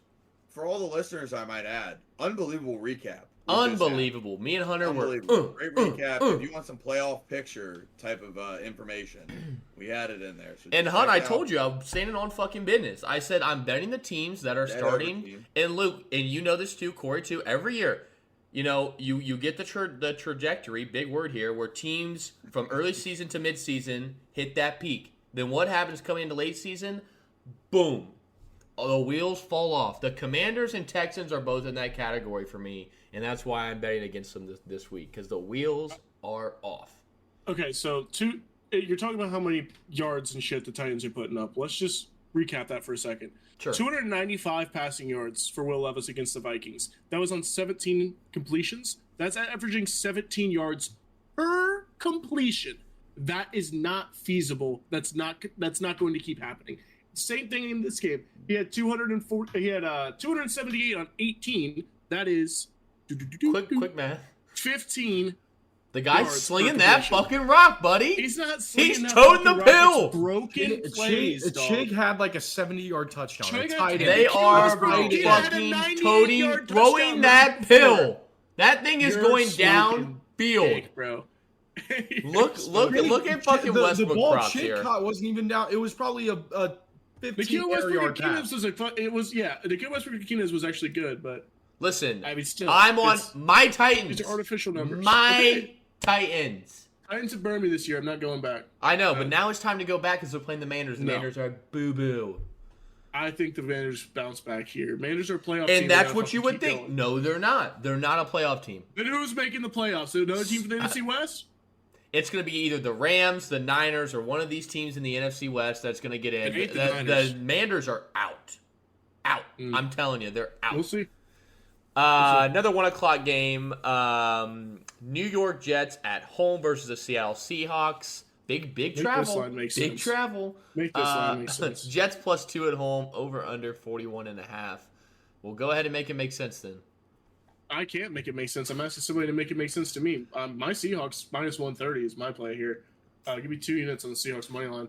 Speaker 5: For all the listeners, I might add, unbelievable recap.
Speaker 2: Unbelievable. Me and Hunter were...
Speaker 5: Great recap. If you want some playoff picture type of information, we had it in there. So
Speaker 2: and Hunt, I told you, I'm standing on fucking business. I said I'm betting the teams that are starting. And Luke, and you know this too, Corey too, every year, you get the trajectory, big word here, where teams from early season to mid-season hit that peak. Then what happens coming into late season? Boom. the wheels fall off. The Commanders and Texans are both in that category for me, and that's why I'm betting against them this week, because the wheels are off.
Speaker 4: Okay, so you're talking about how many yards and shit the Titans are putting up. Let's just recap that for a second.
Speaker 2: Sure.
Speaker 4: 295 passing yards for Will Levis against the Vikings. That was on 17 completions. That's averaging 17 yards per completion. That is not feasible. That's not going to keep happening. Same thing in this game. He had 278 on 18. That is
Speaker 2: Quick math.
Speaker 4: 15.
Speaker 2: The guy's
Speaker 4: yards
Speaker 2: slinging
Speaker 4: per
Speaker 2: that
Speaker 4: completion.
Speaker 2: fucking rock, buddy.
Speaker 4: He's not slinging
Speaker 2: He's
Speaker 4: that
Speaker 2: toting
Speaker 4: fucking
Speaker 2: the
Speaker 4: rock.
Speaker 2: pill.
Speaker 4: It's broken plays, dog.
Speaker 3: Chig had like a 70-yard touchdown.
Speaker 4: Chig
Speaker 3: A
Speaker 4: had
Speaker 3: tight
Speaker 4: 10.
Speaker 2: They
Speaker 3: end.
Speaker 2: are
Speaker 4: Bro, he had a
Speaker 2: fucking
Speaker 4: 98-yard
Speaker 2: throwing
Speaker 4: touchdown
Speaker 2: that
Speaker 4: before.
Speaker 2: pill. That thing is
Speaker 4: You're
Speaker 2: going
Speaker 4: smoking
Speaker 2: down field.
Speaker 4: Pig, bro.
Speaker 2: Look at fucking
Speaker 3: the
Speaker 2: Westbrook
Speaker 3: ball
Speaker 2: props
Speaker 3: Chig
Speaker 2: here.
Speaker 3: caught wasn't even down. It was probably a 15
Speaker 4: Nikhil Westbrook
Speaker 3: yard pass.
Speaker 4: was Nikhil Westbrook was actually good, but
Speaker 2: Listen,
Speaker 4: I mean, still,
Speaker 2: I'm on
Speaker 4: it's-
Speaker 2: my Titans.
Speaker 4: these are artificial numbers.
Speaker 2: My
Speaker 4: Okay.
Speaker 2: Titans.
Speaker 4: Titans have burned me this year. I'm not going back.
Speaker 2: I know, but now it's time to go back because we're playing the Manders. The
Speaker 4: No.
Speaker 2: Manders are boo-boo.
Speaker 4: I think the Manders bounce back here. Manders are a playoff team.
Speaker 2: And that's
Speaker 4: They
Speaker 2: what
Speaker 4: gotta
Speaker 2: you
Speaker 4: fucking
Speaker 2: would
Speaker 4: keep
Speaker 2: think.
Speaker 4: going.
Speaker 2: No, they're not. They're not a playoff team.
Speaker 4: Then who's making the playoffs? Another team from the NFC West?
Speaker 2: It's going to be either the Rams, the Niners, or one of these teams in the NFC West that's going to get in.
Speaker 4: I hate the
Speaker 2: The
Speaker 4: Niners.
Speaker 2: Manders are out. Out. I'm telling you, they're out.
Speaker 4: We'll see.
Speaker 2: Another 1 o'clock game. New York Jets at home versus the Seattle Seahawks. Big
Speaker 4: this
Speaker 2: travel.
Speaker 4: line make
Speaker 2: Big
Speaker 4: sense.
Speaker 2: travel.
Speaker 4: Make this line make sense.
Speaker 2: Jets +2 at home. Over under 41.5. Well, go ahead and make it make sense then.
Speaker 4: I can't make it make sense. I'm asking somebody to make it make sense to me. My Seahawks -130 is my play here. Give me 2 units on the Seahawks money line.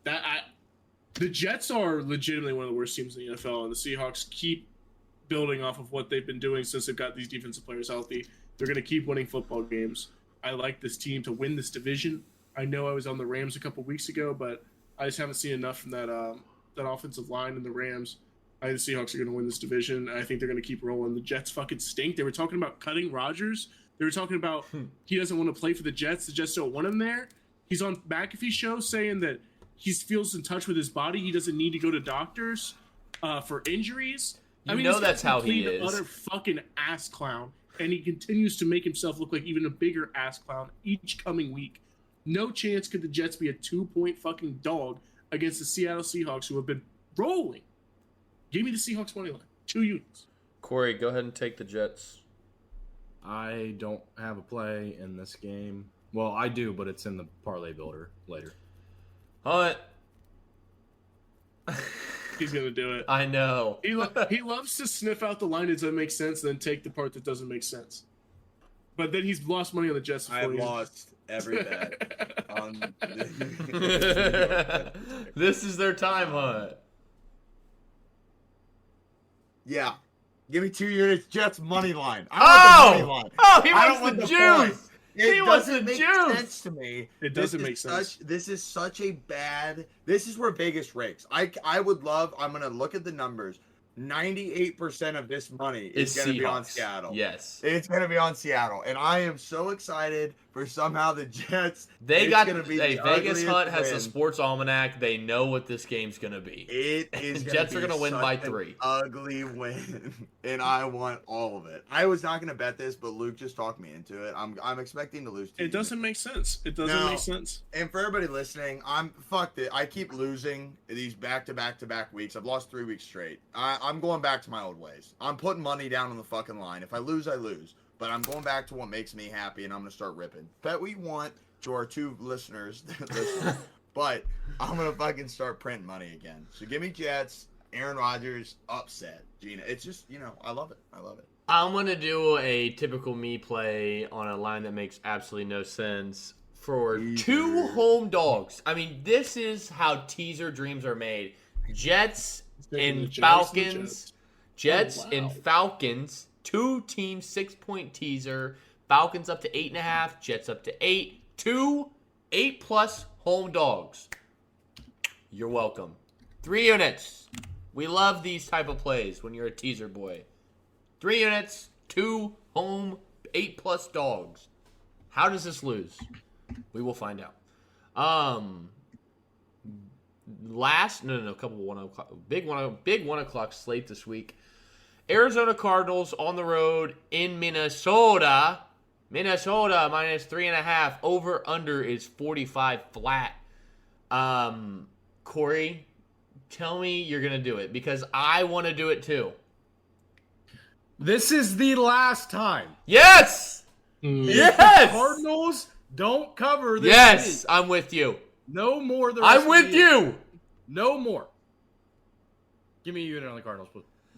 Speaker 4: The Jets are legitimately one of the worst teams in the NFL, and the Seahawks keep building off of what they've been doing since they've got these defensive players healthy. They're going to keep winning football games. I like this team to win this division. I know I was on the Rams a couple weeks ago, but I just haven't seen enough from that offensive line in the Rams. I think the Seahawks are going to win this division. I think they're going to keep rolling. The Jets fucking stink. They were talking about cutting Rodgers. They were talking about he doesn't want to play for the Jets. The Jets don't want him there. He's on McAfee's show saying that he feels in touch with his body. He doesn't need to go to doctors for injuries.
Speaker 2: You know
Speaker 4: this
Speaker 2: that's
Speaker 4: guy's
Speaker 2: how he
Speaker 4: complete
Speaker 2: is.
Speaker 4: Utter fucking ass clown, and he continues to make himself look like even a bigger ass clown each coming week. No chance could the Jets be a 2-point fucking dog against the Seattle Seahawks, who have been rolling. Give me the Seahawks money line. 2 units.
Speaker 2: Corey, go ahead and take the Jets.
Speaker 3: I don't have a play in this game. Well, I do, but it's in the parlay builder later.
Speaker 2: Hunt.
Speaker 4: He's going to do it.
Speaker 2: I know.
Speaker 4: He loves to sniff out the line that doesn't make sense, then take the part that doesn't make sense. But then he's lost money on the Jets.
Speaker 5: I've lost every bet on
Speaker 2: This is their time, Hunt.
Speaker 5: Yeah. Give me 2 units, Jets money line. I want the money line.
Speaker 2: Oh, he
Speaker 5: I
Speaker 2: wants
Speaker 5: don't want
Speaker 2: the
Speaker 5: point.
Speaker 2: juice.
Speaker 5: It
Speaker 2: He wants
Speaker 5: doesn't
Speaker 2: the
Speaker 5: make
Speaker 2: juice.
Speaker 5: sense to me.
Speaker 4: It doesn't make sense.
Speaker 5: This is such a bad. This is where Vegas rakes. I would love. I'm gonna look at the numbers. 98% of this money is
Speaker 2: It's
Speaker 5: going to be on
Speaker 2: Seahawks.
Speaker 5: Seattle.
Speaker 2: Yes.
Speaker 5: It's going to be on Seattle. And I am so excited for somehow the Jets.
Speaker 2: They
Speaker 5: it's
Speaker 2: got
Speaker 5: gonna be
Speaker 2: hey,
Speaker 5: the
Speaker 2: Vegas
Speaker 5: ugliest
Speaker 2: Hunt has
Speaker 5: win.
Speaker 2: a sports almanac. They know what this game's gonna be.
Speaker 5: It is
Speaker 2: Jets are
Speaker 5: going to
Speaker 2: win
Speaker 5: such
Speaker 2: by
Speaker 5: an
Speaker 2: 3.
Speaker 5: ugly win, and I want all of it. I was not going to bet this, but Luke just talked me into it. I'm expecting to lose.
Speaker 4: It doesn't make sense. It doesn't
Speaker 5: No.
Speaker 4: make sense.
Speaker 5: And for everybody listening, I'm fucked it. I keep losing these back-to-back-to-back weeks. I've lost 3 weeks straight. I'm going back to my old ways. I'm putting money down on the fucking line. If I lose, I lose. But I'm going back to what makes me happy, and I'm going to start ripping. Bet we want to our 2 listeners. But I'm going to fucking start printing money again. So give me Jets, Aaron Rodgers, upset. Gina, it's just, I love it. I love it.
Speaker 2: I'm gonna do a typical me play on a line that makes absolutely no sense for
Speaker 5: Teaser.
Speaker 2: 2 home dogs. I mean, this is how teaser dreams are made. Jets
Speaker 4: Taking the
Speaker 2: and
Speaker 4: Jets
Speaker 2: Falcons. Jets
Speaker 4: Oh, wow.
Speaker 2: and Falcons. 2 team 6-point teaser. Falcons up to 8.5. Jets up to 8. 2 8+ home dogs. You're welcome. 3 units. We love these type of plays when you're a teaser boy. 3 units, 2 home, 8+ dogs. How does this lose? We will find out. couple 1 o'clock, big 1 o'clock slate this week. Arizona Cardinals on the road in Minnesota. Minnesota minus 3.5. Over under is 45 flat. Corey, tell me you're gonna do it because I want to do it too.
Speaker 3: This is the last time.
Speaker 2: Yes. Yes.
Speaker 3: Cardinals don't cover this
Speaker 2: Yes,
Speaker 3: week.
Speaker 2: I'm with you.
Speaker 3: No more. The rest
Speaker 2: I'm
Speaker 3: of
Speaker 2: with
Speaker 3: the year.
Speaker 2: you.
Speaker 3: No more. Give me a unit on the Cardinals.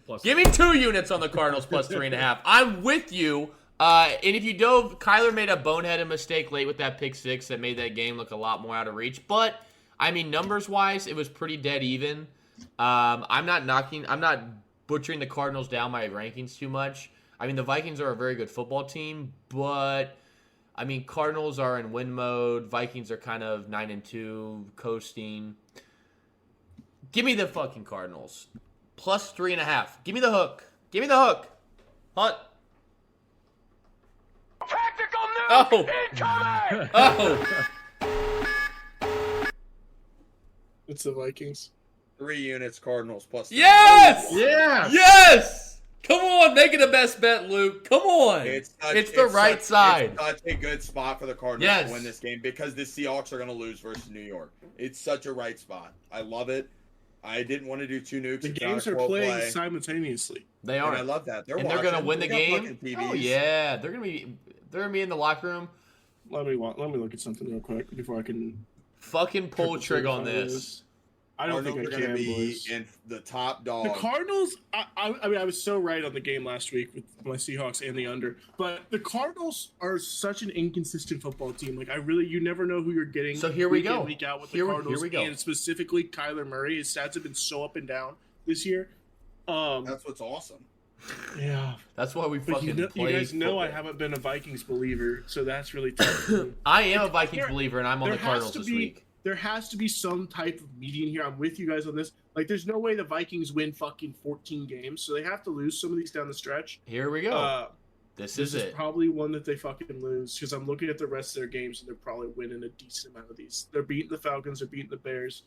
Speaker 3: Plus.
Speaker 2: Give me 2 units on the Cardinals plus 3.5. I'm with you. And if you dove, Kyler made a boneheaded mistake late with that pick 6 that made that game look a lot more out of reach. But I mean, numbers wise, it was pretty dead even. I'm not butchering the Cardinals down my rankings too much. I mean, the Vikings are a very good football team, but I mean, Cardinals are in win mode. Vikings are kind of 9-2, coasting. Give me the fucking Cardinals. Plus 3.5. Give me the hook. Give me the hook. Hunt.
Speaker 6: Tactical nuke incoming!
Speaker 2: Oh.
Speaker 4: It's the Vikings.
Speaker 5: 3 units, Cardinals plus.
Speaker 2: Yes!
Speaker 3: Yes.
Speaker 2: Yes! Come on, make it a best bet, Luke. Come on.
Speaker 5: It's
Speaker 2: the right side.
Speaker 5: It's such a good spot for the Cardinals
Speaker 2: Yes.
Speaker 5: to win this game because the Seahawks are going to lose versus New York. It's such a right spot. I love it. I didn't want to do 2 nukes.
Speaker 4: The
Speaker 5: It's not
Speaker 4: games
Speaker 5: a
Speaker 4: are
Speaker 5: quote
Speaker 4: playing
Speaker 5: play.
Speaker 4: simultaneously.
Speaker 2: They
Speaker 5: And
Speaker 2: are.
Speaker 5: I love that. They're
Speaker 2: And they're
Speaker 5: watching.
Speaker 2: gonna win the
Speaker 5: They got
Speaker 2: game.
Speaker 5: fucking TVs.
Speaker 2: Oh yeah, they're gonna be in the locker room.
Speaker 4: Let me look at something real quick before I can
Speaker 2: Fucking pull trigger on this.
Speaker 4: I don't
Speaker 5: Cardinals
Speaker 4: think
Speaker 5: are
Speaker 4: I
Speaker 5: going to
Speaker 4: can,
Speaker 5: be
Speaker 4: boys.
Speaker 5: in the top dog.
Speaker 4: The Cardinals, I mean, I was so right on the game last week with my Seahawks and the under, but the Cardinals are such an inconsistent football team. Like, you never know who you're getting.
Speaker 2: So here we
Speaker 4: week in,
Speaker 2: go.
Speaker 4: Week out with
Speaker 2: Here
Speaker 4: the
Speaker 2: we
Speaker 4: Cardinals,
Speaker 2: go.
Speaker 4: and specifically Kyler Murray. His stats have been so up and down this year.
Speaker 5: That's what's awesome.
Speaker 4: Yeah,
Speaker 2: That's why we
Speaker 4: but
Speaker 2: fucking
Speaker 4: you
Speaker 2: play.
Speaker 4: guys know I
Speaker 2: football.
Speaker 4: haven't been a Vikings believer, so that's really tough. for me.
Speaker 2: I am a Vikings
Speaker 4: There-
Speaker 2: believer, and I'm on the
Speaker 4: there has
Speaker 2: Cardinals
Speaker 4: to
Speaker 2: this
Speaker 4: be-
Speaker 2: week.
Speaker 4: There has to be some type of median here. I'm with you guys on this. Like, there's no way the Vikings win fucking 14 games, so they have to lose some of these down the stretch.
Speaker 2: Here we go. This
Speaker 4: This
Speaker 2: is it.
Speaker 4: probably one that they fucking lose because I'm looking at the rest of their games and they're probably winning a decent amount of these. They're beating the Falcons, they're beating the Bears.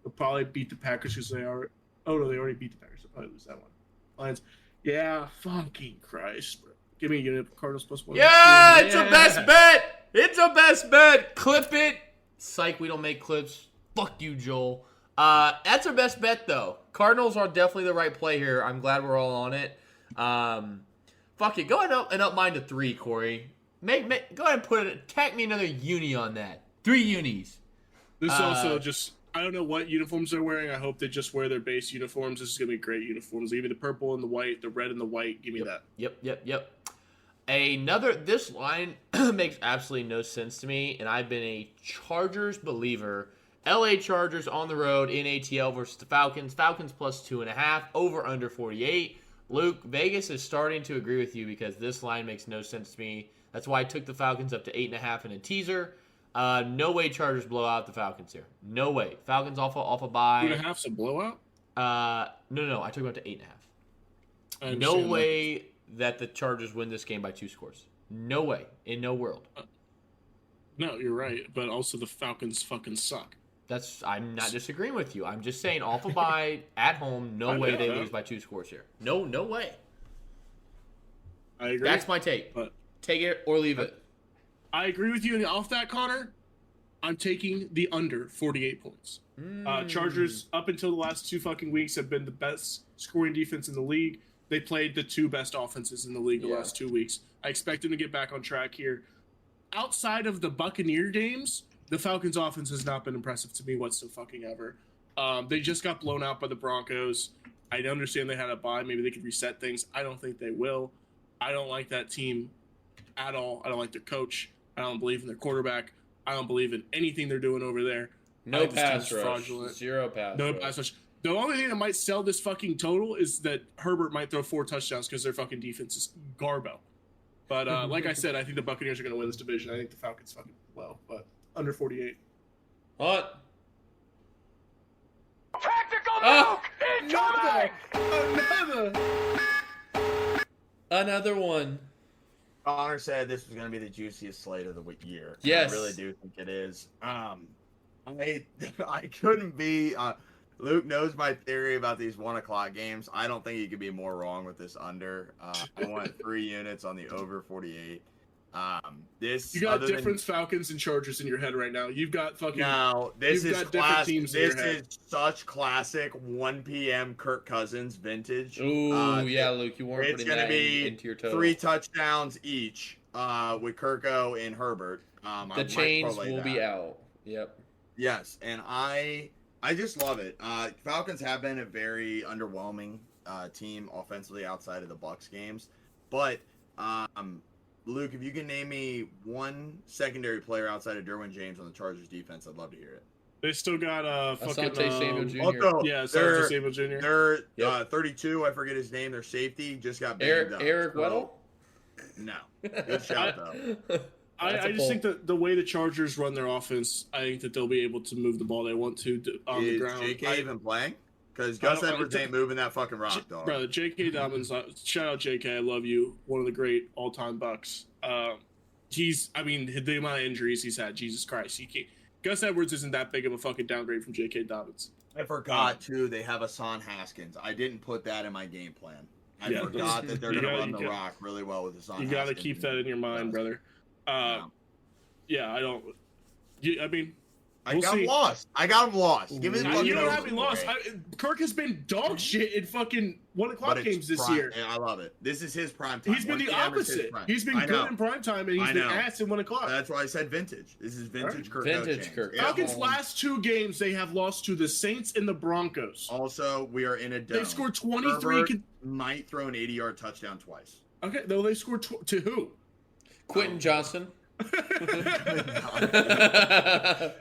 Speaker 4: They'll probably beat the Packers because they are. Oh no, they already beat the Packers. They'll probably lose that one. Lions. Yeah, fucking Christ, bro. Give me a unit. Cardinals plus 1.
Speaker 2: Yeah, it's a best bet. It's a best bet. Clip it. Psych, we don't make clips. Fuck you, Joel. That's our best bet, though. Cardinals are definitely the right play here. I'm glad we're all on it. Fuck it. Go ahead and up mine to 3, Corey. Go ahead and tack me another uni on that. 3 unis.
Speaker 4: This also just. I don't know what uniforms they're wearing. I hope they just wear their base uniforms. This is gonna be great uniforms. Give me the purple and the white, the red and the white. Give me that.
Speaker 2: Yep. This line makes absolutely no sense to me, and I've been a Chargers believer. LA Chargers on the road in ATL versus the Falcons. Falcons plus 2.5, over under 48. Luke, Vegas is starting to agree with you because this line makes no sense to me. That's why I took the Falcons up to 8.5 in a teaser. No way Chargers blow out the Falcons here. No way. Falcons off a bye.
Speaker 4: 2.5's a blowout.
Speaker 2: No. I took them up to 8.5.
Speaker 4: I
Speaker 2: No
Speaker 4: understand
Speaker 2: way that the Chargers win this game by 2 scores. No way. In no world.
Speaker 4: that. No, you're right. But also the Falcons fucking suck.
Speaker 2: I'm not disagreeing with you. I'm just saying off a bye at home, no
Speaker 4: I
Speaker 2: way
Speaker 4: know
Speaker 2: they
Speaker 4: that.
Speaker 2: lose by 2 scores here. No way.
Speaker 4: I agree.
Speaker 2: That's my take.
Speaker 4: But
Speaker 2: Take it or leave it.
Speaker 4: I agree with you. And off that, Connor, I'm taking the under 48 points. Chargers, up until the last 2 fucking weeks, have been the best scoring defense in the league. They played the 2 best offenses in the league the
Speaker 2: Yeah.
Speaker 4: last 2 weeks. I expect them to get back on track here. Outside of the Buccaneer games, the Falcons' offense has not been impressive to me whatsoever. They just got blown out by the Broncos. I understand they had a bye. Maybe they could reset things. I don't think they will. I don't like that team at all. I don't like their coach. I don't believe in their quarterback. I don't believe in anything they're doing over there.
Speaker 2: No
Speaker 4: This
Speaker 2: pass
Speaker 4: team's
Speaker 2: rush.
Speaker 4: fraudulent.
Speaker 2: 0 pass
Speaker 4: No
Speaker 2: rush.
Speaker 4: pass rush. The only thing that might sell this fucking total is that Herbert might throw 4 touchdowns because their fucking defense is garbo. But like I said, I think the Buccaneers are going to win this division. I think the Falcons fucking low, but under 48.
Speaker 2: What?
Speaker 6: Tactical
Speaker 2: Oh.
Speaker 6: nuke incoming!
Speaker 2: Another one.
Speaker 5: Connor said this was going to be the juiciest slate of the year.
Speaker 2: Yes.
Speaker 5: I really do think it is. I couldn't be. Luke knows my theory about these 1 o'clock games. I don't think he could be more wrong with this under. I want 3 units on the over 48. This
Speaker 4: You got
Speaker 5: other
Speaker 4: different Falcons and Chargers in your head right now. You've got fucking.
Speaker 5: No, this
Speaker 4: you've
Speaker 5: is
Speaker 4: got different
Speaker 5: class.
Speaker 4: teams in
Speaker 5: This
Speaker 4: your head.
Speaker 5: is such classic 1 p.m. Kirk Cousins vintage.
Speaker 2: Ooh, yeah, Luke, you weren't
Speaker 5: It's
Speaker 2: putting
Speaker 5: gonna
Speaker 2: that
Speaker 5: be
Speaker 2: into your total.
Speaker 5: 3 touchdowns each with Kirko and Herbert.
Speaker 2: The chains will be out. Yep.
Speaker 5: Yes, and I just love it. Falcons have been a very underwhelming team offensively outside of the Bucs games, but Luke, if you can name me one secondary player outside of Derwin James on the Chargers defense, I'd love to hear it.
Speaker 4: They still got fucking
Speaker 2: Asante Samuel Jr.
Speaker 5: Also,
Speaker 4: yeah, Asante Samuel Jr.
Speaker 5: They're 32. I forget his name. Their safety just got banged up.
Speaker 2: Eric
Speaker 5: so-
Speaker 2: Weddle?
Speaker 5: No, good shout though.
Speaker 4: I just think that the way the Chargers run their offense, I think that they'll be able to move the ball they want to on the
Speaker 5: Is
Speaker 4: ground.
Speaker 5: JK even playing? Because Gus
Speaker 4: I don't-
Speaker 5: Edwards ain't moving that fucking rock, dog.
Speaker 4: Brother, J.K. Dobbins, shout out J.K. I love you. One of the great all-time Bucks. The amount of injuries he's had, Jesus Christ. Gus Edwards isn't that big of a fucking downgrade from J.K. Dobbins.
Speaker 5: I forgot, too, they have Hassan Haskins. I didn't put that in my game plan. I forgot that they're going to run the rock really well with Hassan Haskins.
Speaker 4: You got to keep that in your mind, brother. Yeah, I don't...
Speaker 5: I
Speaker 4: We'll
Speaker 5: got
Speaker 4: see.
Speaker 5: him lost. Give me the fucking
Speaker 4: You don't
Speaker 5: over.
Speaker 4: have me lost. Kirk has been dog shit in fucking 1 o'clock
Speaker 5: But
Speaker 4: games
Speaker 5: it's
Speaker 4: this
Speaker 5: prime.
Speaker 4: year.
Speaker 5: Yeah, I love it. This is his prime time.
Speaker 4: He's been
Speaker 5: 1
Speaker 4: the
Speaker 5: p.m. is his
Speaker 4: opposite.
Speaker 5: prime.
Speaker 4: He's been
Speaker 5: I know.
Speaker 4: good in prime time, and he's
Speaker 5: I
Speaker 4: been
Speaker 5: know.
Speaker 4: ass in 1 o'clock.
Speaker 5: That's why I said vintage. This is vintage Kirk.
Speaker 2: Vintage
Speaker 5: no change.
Speaker 2: Kirk.
Speaker 5: Yeah.
Speaker 4: Falcons' last 2 games, they have lost to the Saints and the Broncos.
Speaker 5: Also, we are in a dome.
Speaker 4: They scored 23.
Speaker 5: Herbert might throw an 80-yard touchdown twice.
Speaker 4: Okay, though they scored to who?
Speaker 2: Quentin Johnson.
Speaker 4: I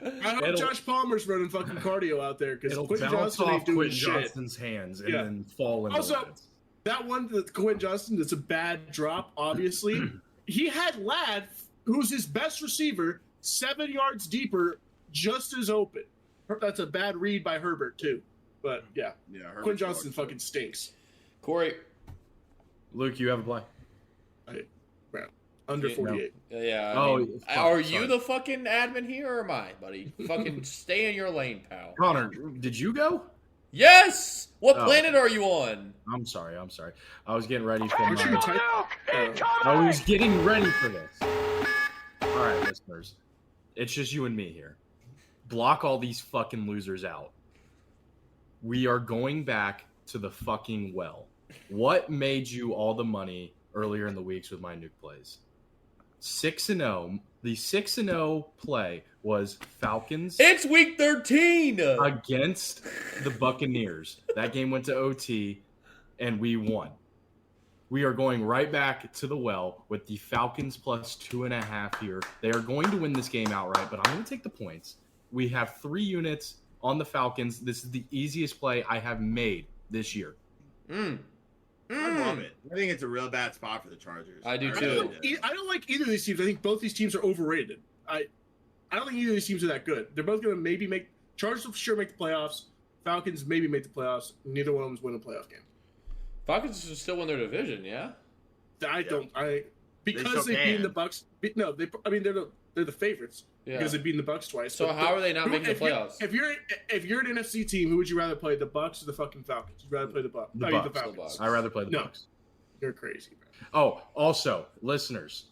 Speaker 4: hope Josh Palmer's running fucking cardio out there because
Speaker 3: It'll
Speaker 4: Quentin
Speaker 3: bounce
Speaker 4: Johnson ain't
Speaker 3: off
Speaker 4: doing
Speaker 3: Quentin
Speaker 4: shit.
Speaker 3: Johnson's hands and
Speaker 4: Yeah.
Speaker 3: then fall into
Speaker 4: Also,
Speaker 3: Lance.
Speaker 4: that one, the Quentin Johnson, that's a bad drop, obviously. He had Ladd, who's his best receiver, 7 yards deeper, just as open. That's a bad read by Herbert, too. But, yeah,
Speaker 5: Yeah, Herbert
Speaker 4: Quentin Johnson
Speaker 5: sucks.
Speaker 4: fucking stinks.
Speaker 2: Corey.
Speaker 3: Luke, you have a play.
Speaker 4: Under
Speaker 2: Yeah,
Speaker 4: 48.
Speaker 2: Yeah.
Speaker 3: Oh, fuck,
Speaker 2: are you
Speaker 3: sorry.
Speaker 2: the fucking admin here or am I, buddy? Fucking stay in your lane, pal.
Speaker 3: Connor, did you go?
Speaker 2: Yes! What
Speaker 3: Oh.
Speaker 2: planet are you on?
Speaker 3: I'm sorry. I was getting ready for
Speaker 4: Aren't you
Speaker 3: my...
Speaker 4: type-
Speaker 6: Luke,
Speaker 3: I
Speaker 6: incoming!
Speaker 3: was getting ready for this. All right, listeners. It's just you and me here. Block all these fucking losers out. We are going back to the fucking well. What made you all the money earlier in the weeks with my nuke plays? 6-0. The 6-0 play was Falcons
Speaker 2: It's week 13!
Speaker 3: against the Buccaneers. That game went to OT, and we won. We are going right back to the well with the Falcons plus 2.5 here. They are going to win this game outright, but I'm going to take the points. We have 3 units on the Falcons. This is the easiest play I have made this year.
Speaker 5: I love it. I think it's a real bad spot for the Chargers.
Speaker 2: I do
Speaker 5: really
Speaker 2: too.
Speaker 5: do.
Speaker 4: I don't like either of these teams. I think both these teams are overrated. I don't think either of these teams are that good. They're both going to maybe make – Chargers will for sure make the playoffs. Falcons maybe make the playoffs. Neither one of them's win a playoff game.
Speaker 2: Falcons should still win their division, yeah?
Speaker 4: Because they beat the Bucks. No, they're the favorites
Speaker 2: Yeah.
Speaker 4: because they've beaten the Bucks twice.
Speaker 2: So
Speaker 4: But
Speaker 2: how are they not making the
Speaker 4: if you're-
Speaker 2: playoffs?
Speaker 4: If you're an NFC team, who would you rather play, the Bucks or the fucking Falcons? You'd rather play the Bucks.
Speaker 3: The
Speaker 4: The
Speaker 3: Bucks.
Speaker 4: Falcons.
Speaker 2: The Bucks.
Speaker 3: I'd rather play the
Speaker 4: No.
Speaker 3: Bucks.
Speaker 4: You're crazy, man.
Speaker 3: Oh, also, listeners,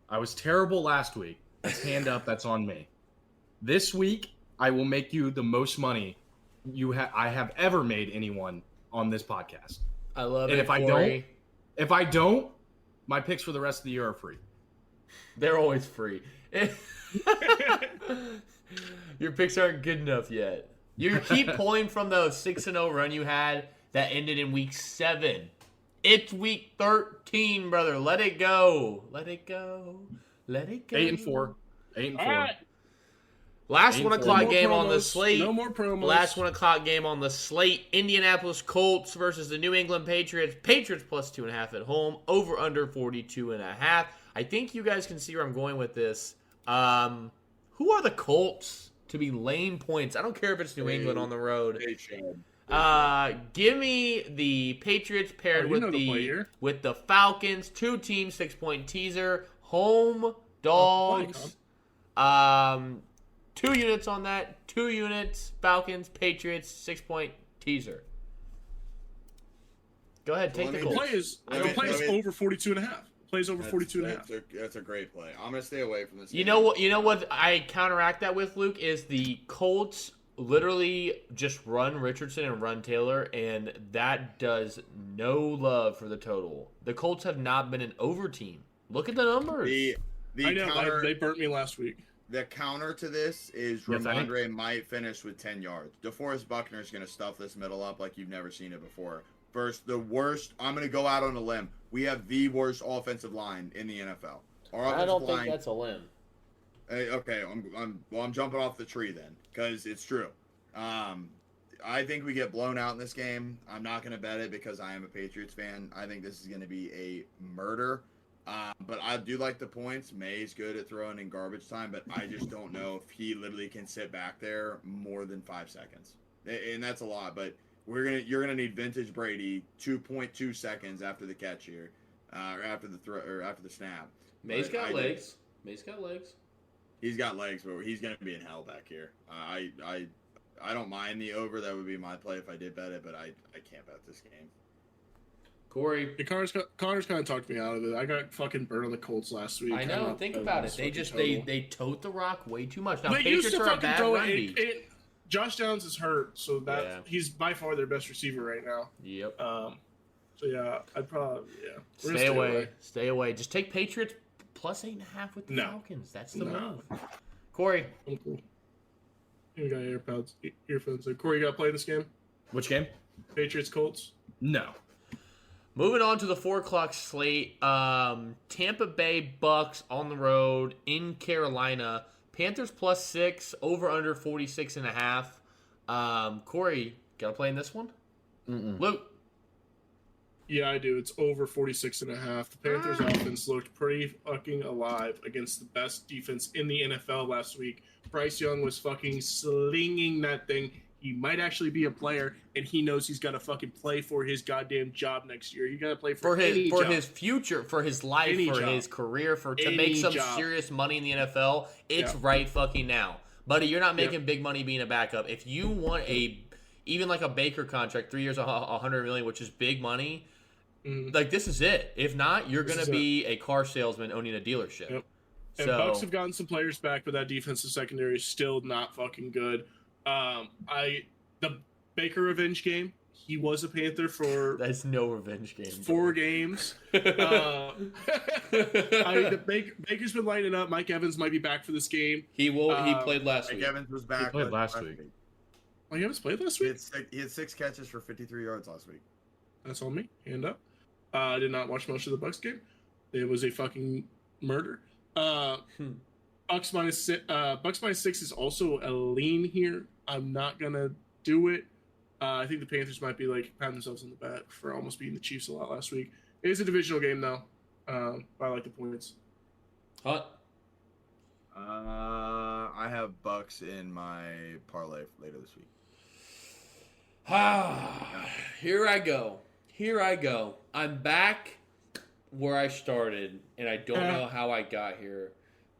Speaker 3: I was terrible last week. That's hand up. That's on me. This week, I will make you the most money I have ever made anyone on this podcast.
Speaker 2: I love
Speaker 3: And
Speaker 2: it, Corey.
Speaker 3: if I don't, my picks for the rest of the year are free.
Speaker 2: They're always free. Your picks aren't good enough yet. You keep pulling from the 6-0 run you had that ended in week 7. It's week 13, brother. Let it go. Let it go. Let it go.
Speaker 3: 8-4. 8-4.
Speaker 4: All right.
Speaker 2: Last 1 o'clock
Speaker 4: more
Speaker 2: game on the
Speaker 4: promos.
Speaker 2: slate.
Speaker 4: No more promos.
Speaker 2: Last 1 o'clock game on the slate. Indianapolis Colts versus the New England Patriots. Patriots plus 2.5 at home. Over under 42.5. I think you guys can see where I'm going with this. Who are the Colts to be laying points? I don't care if it's New England on the road.
Speaker 5: They should.
Speaker 2: Give me the Patriots paired
Speaker 4: you know the play here.
Speaker 2: with the Falcons. 2 teams, 6-point teaser. Home dogs. 2 units on that. 2 units. Falcons, Patriots, 6-point teaser. Go ahead, take the
Speaker 5: let
Speaker 4: The
Speaker 5: me
Speaker 2: Colts.
Speaker 4: play is over 42 and a half. Plays over 42 and a half.
Speaker 5: That's a great play. I'm gonna stay away from this.
Speaker 2: You know what? You know what? I counteract that with, Luke, is the Colts literally just run Richardson and run Taylor, and that does no love for the total. The Colts have not been an over team. Look at the numbers.
Speaker 4: I know they burnt me last week.
Speaker 5: The counter to this is
Speaker 3: You think?
Speaker 5: Ramondre might finish with 10 yards. DeForest Buckner is going to stuff this middle up like you've never seen it before. First, the worst. I'm going to go out on a limb. We have the worst offensive line in the NFL. Our
Speaker 2: I
Speaker 5: offensive
Speaker 2: don't think
Speaker 5: line,
Speaker 2: that's a limb.
Speaker 5: okay, I'm jumping off the tree then because it's true. I think we get blown out in this game. I'm not going to bet it because I am a Patriots fan. I think this is going to be a murder. But I do like the points. May's good at throwing in garbage time, but I just don't know if he literally can sit back there more than 5 seconds, and that's a lot. But you're gonna need vintage Brady 2.2 seconds after the catch here, or after the throw or after the snap.
Speaker 2: May's
Speaker 5: But
Speaker 2: got legs. May's got legs.
Speaker 5: He's got legs, but he's gonna be in hell back here. I don't mind the over. That would be my play if I did bet it, but I can't bet this game.
Speaker 2: Corey,
Speaker 4: Yeah, Connor's kind of talked me out of it. I got fucking burned on the Colts last week.
Speaker 2: I know. Think about it. They just they tote the rock way too much. Now
Speaker 4: They used
Speaker 2: Patriots
Speaker 4: to
Speaker 2: are a
Speaker 4: fucking
Speaker 2: bad
Speaker 4: throw
Speaker 2: run
Speaker 4: it.
Speaker 2: D.
Speaker 4: Josh Downs is hurt, so that
Speaker 2: Yeah.
Speaker 4: he's by far their best receiver right now.
Speaker 2: Yep.
Speaker 4: So yeah, I'd probably We're gonna
Speaker 2: Stay away. Stay away. Just take Patriots plus 8.5 with the
Speaker 4: No.
Speaker 2: Falcons. That's the
Speaker 4: No.
Speaker 2: move. Corey,
Speaker 4: I'm cool. You got earphones. So Corey, you got to play this game?
Speaker 3: Which game?
Speaker 4: Patriots Colts.
Speaker 3: No.
Speaker 2: moving on to the 4 o'clock slate. Tampa Bay Bucks on the road in Carolina. Panthers plus 6, over under 46.5. Corey, got to play in this one? Luke.
Speaker 4: Yeah, I do. It's over 46 and a half. The Panthers offense looked pretty fucking alive against the best defense in the NFL last week. Bryce Young was fucking slinging that thing. He might actually be a player, and he knows he's got to fucking play for his goddamn job next year. He got to play for
Speaker 2: his
Speaker 4: job.
Speaker 2: his future, for his life,
Speaker 4: Any
Speaker 2: for
Speaker 4: job.
Speaker 2: his career, to
Speaker 4: Any
Speaker 2: make some
Speaker 4: job.
Speaker 2: serious money in the NFL. It's
Speaker 4: Yeah.
Speaker 2: right fucking now, buddy. You're not making
Speaker 4: Yeah.
Speaker 2: big money being a backup. If you want even like a Baker contract, 3 years, $100 million, which is big money. Like, this is it. If not, you're going to be a car salesman owning a dealership.
Speaker 4: Yep.
Speaker 2: So,
Speaker 4: And Bucks have gotten some players back, but that defensive secondary is still not fucking good. The Baker revenge game, he was a Panther for
Speaker 2: that's no revenge game.
Speaker 4: 4 games. Baker's been lighting up. Mike Evans might be back for this game.
Speaker 2: He played last
Speaker 5: Mike
Speaker 2: week.
Speaker 5: Evans was back.
Speaker 3: played last week.
Speaker 4: Mike Evans played last
Speaker 5: He
Speaker 4: week?
Speaker 5: had 6 catches for 53 yards last week.
Speaker 4: That's on me. Hand up. I did not watch most of the Bucks game. It was a fucking murder. Bucks minus 6 is also a lean here. I'm not gonna do it. I think the Panthers might be like patting themselves on the back for almost beating the Chiefs a lot last week. It is a divisional game though. But I like the points.
Speaker 2: Hot.
Speaker 5: I have Bucks in my parlay later this week.
Speaker 2: Here I go. I'm back where I started, and I don't know how I got here,